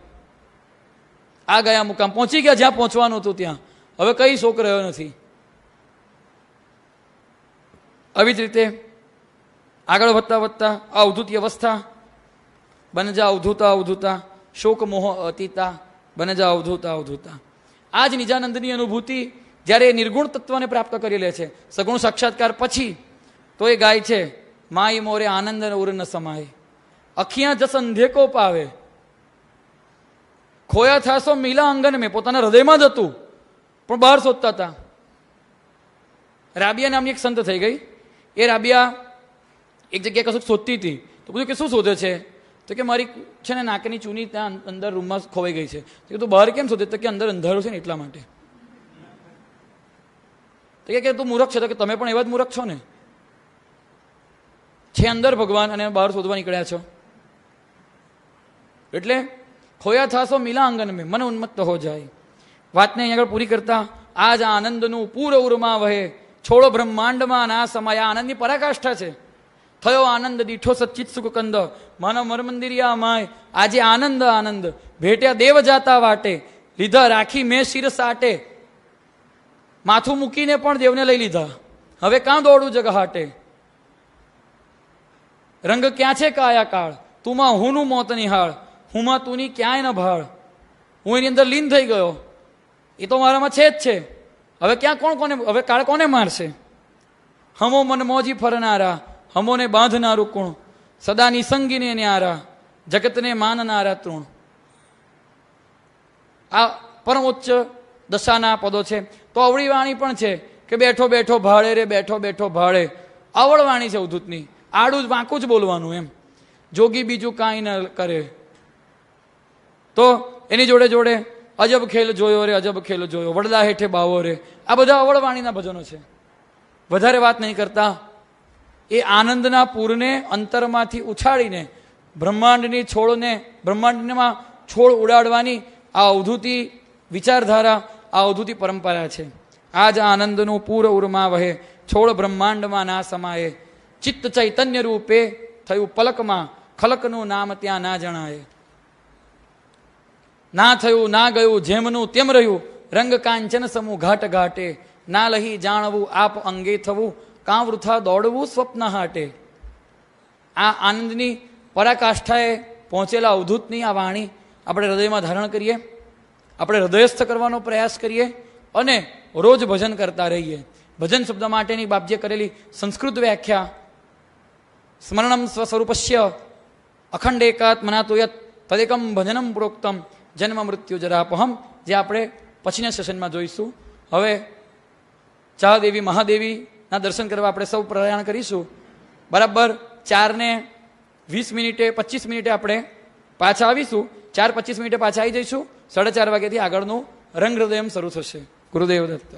આ ગયા મુકામ, પહોંચી ગયા જ્યાં પહોંચવાનું હતું ત્યાં, હવે કઈ શોક રહ્યો નથી. આવી જ રીતે આગળ વધતા વધતા આ અવધૂતી અવસ્થા, બનજા અવધૂતા અવધૂતા, શોક મોહ અતીતા, બનજા અવધૂતા અવધૂતા. આ જ નિજાનંદની અનુભૂતિ જ્યારે એ નિર્ગુણ તત્વને પ્રાપ્ત કરી લે છે સગુણ સાક્ષાત્કાર પછી, તો એ ગાય છે, માઈ મોરે આનંદ ઉર ન સમાય, અખિયા જસ અંધેકો પાવે, ખોયા થાસો મિલા અંગન મેં, પોતાના હૃદયમાં જ હતું પણ બહાર શોધતા હતા. રાબિયા નામની એક સંત થઈ ગઈ. એ રાબિયા એક જગ્યાએ કશું શોધતી હતી તો પૂછ્યું કે શું શોધે છે? તો કે મારી છે ને નાકની ચૂની ત્યાં અંદર રૂમમાં ખોવાઈ ગઈ છે. તો તું બહાર કેમ શોધે? તો કે અંદર અંધારું છે ને એટલા માટે. તો કે તું મૂર્ખ છે? તો કે તમે પણ એવા જ મૂર્ખ છો ને, છે અંદર ભગવાન અને બહાર શોધવા નીકળ્યા છો. એટલે ખોયા થાસો મિલા આંગન મેં, મન ઉન્મત્ત હો જાય. વાતને અહીં આગળ પૂરી કરતા, આજ આનંદનું પૂર ઉરમાં વહે, છોડો બ્રહ્માંડમાં ના સમાય. આનંદની પરાકાષ્ઠા છે. થયો આનંદ દીઠો સચ્ચિત સુખ કંદ, માનવ મરમંદિરિયા માય. આજે આનંદ આનંદ ભેટ્યા દેવ જાતા વાટે, લીધા રાખી મેં શિર સાટે. માથું મૂકીને પણ દેવને લઈ લીધા, હવે કાં દોડું જગ હાટે. રંગ ક્યાં છે કાયા કાળ, તુંમાં હુંનું મોત નિહાળ, હુંમાં તુંની ક્યાંય ન ભાળ. હું એની અંદર લીન થઈ ગયો, એ તો મારામાં છે જ છે. હવે ક્યાં કોણ કોને, હવે કાળ કોને મારશે? હમો મન મોજી ફરનારા, હમોને બાંધનારું કુણ, સદા નિસંગીને ન્યારા, જગતને માનનારા તૃણ. આ પરમોચ્ચ દશાના પદો છે. તો અવળી વાણી પણ છે કે બેઠો બેઠો ભાળે રે, બેઠો બેઠો ભાળે. અવળ વાણી છે અવધૂતની, આડું જ વાંકું જ બોલવાનું એમ. જોગી બીજું કાંઈ ન કરે. તો એની જોડે જોડે અજબ ખેલ જોયો રે, અજબ ખેલ જોયો, વડલા હેઠે બાવો રે. આ બધા અવળ વાણીના ભજનો છે. વધારે વાત નહીં કરતા, એ આનંદના પૂરને અંતરમાંથી ઉછાળીને બ્રહ્માંડની છોડને, બ્રહ્માંડમાં છોડ ઉડાડવાની આ અવધૂતી વિચારધારા, આ અવધૂતી પરંપરા છે. આજ આનંદનું પૂર ઉરમાં વહે, છોડ બ્રહ્માંડમાં ના સમાયે. ચિત્ત ચૈતન્ય રૂપે થયું પલકમાં, ખલકનું નામ ત્યાં ના જણાય. ના થયું ના ગયું જેમનું તેમ રહ્યું, રંગ કાંચન સમૂહ ઘાટ ઘાટે. ના લહી જાણવું આપ અંગે થવું, કાં વૃથા દોડવું સ્વપ્ન હાટે. આ આનંદની પરાકાષ્ઠાએ પહોંચેલા અવધૂતની આ વાણી આપણે હૃદયમાં ધારણ કરીએ, આપણે હૃદયસ્થ કરવાનો પ્રયાસ કરીએ અને રોજ ભજન કરતા રહીએ. ભજન શબ્દ માટેની બાપજીએ કરેલી સંસ્કૃત વ્યાખ્યા, સ્મરણમ સ્વસ્વરૂપસ્ય અખંડ એકાત્મના તો યત તદેકમ ભજનમ પ્રોક્તમ જન્મ મૃત્યુ જરાપહમ, જે આપણે પછીના સેશનમાં જોઈશું. હવે ચાહદેવી મહાદેવીના દર્શન કરવા આપણે સૌ પ્રયાણ કરીશું. બરાબર 4:20 25 મિનિટે આપણે પાછા આવીશું. 4:25 પાછા આવી જઈશું. 4:30 વાગ્યાથી આગળનું રંગ હૃદયમ શરૂ થશે. ગુરુદેવ દત્ત.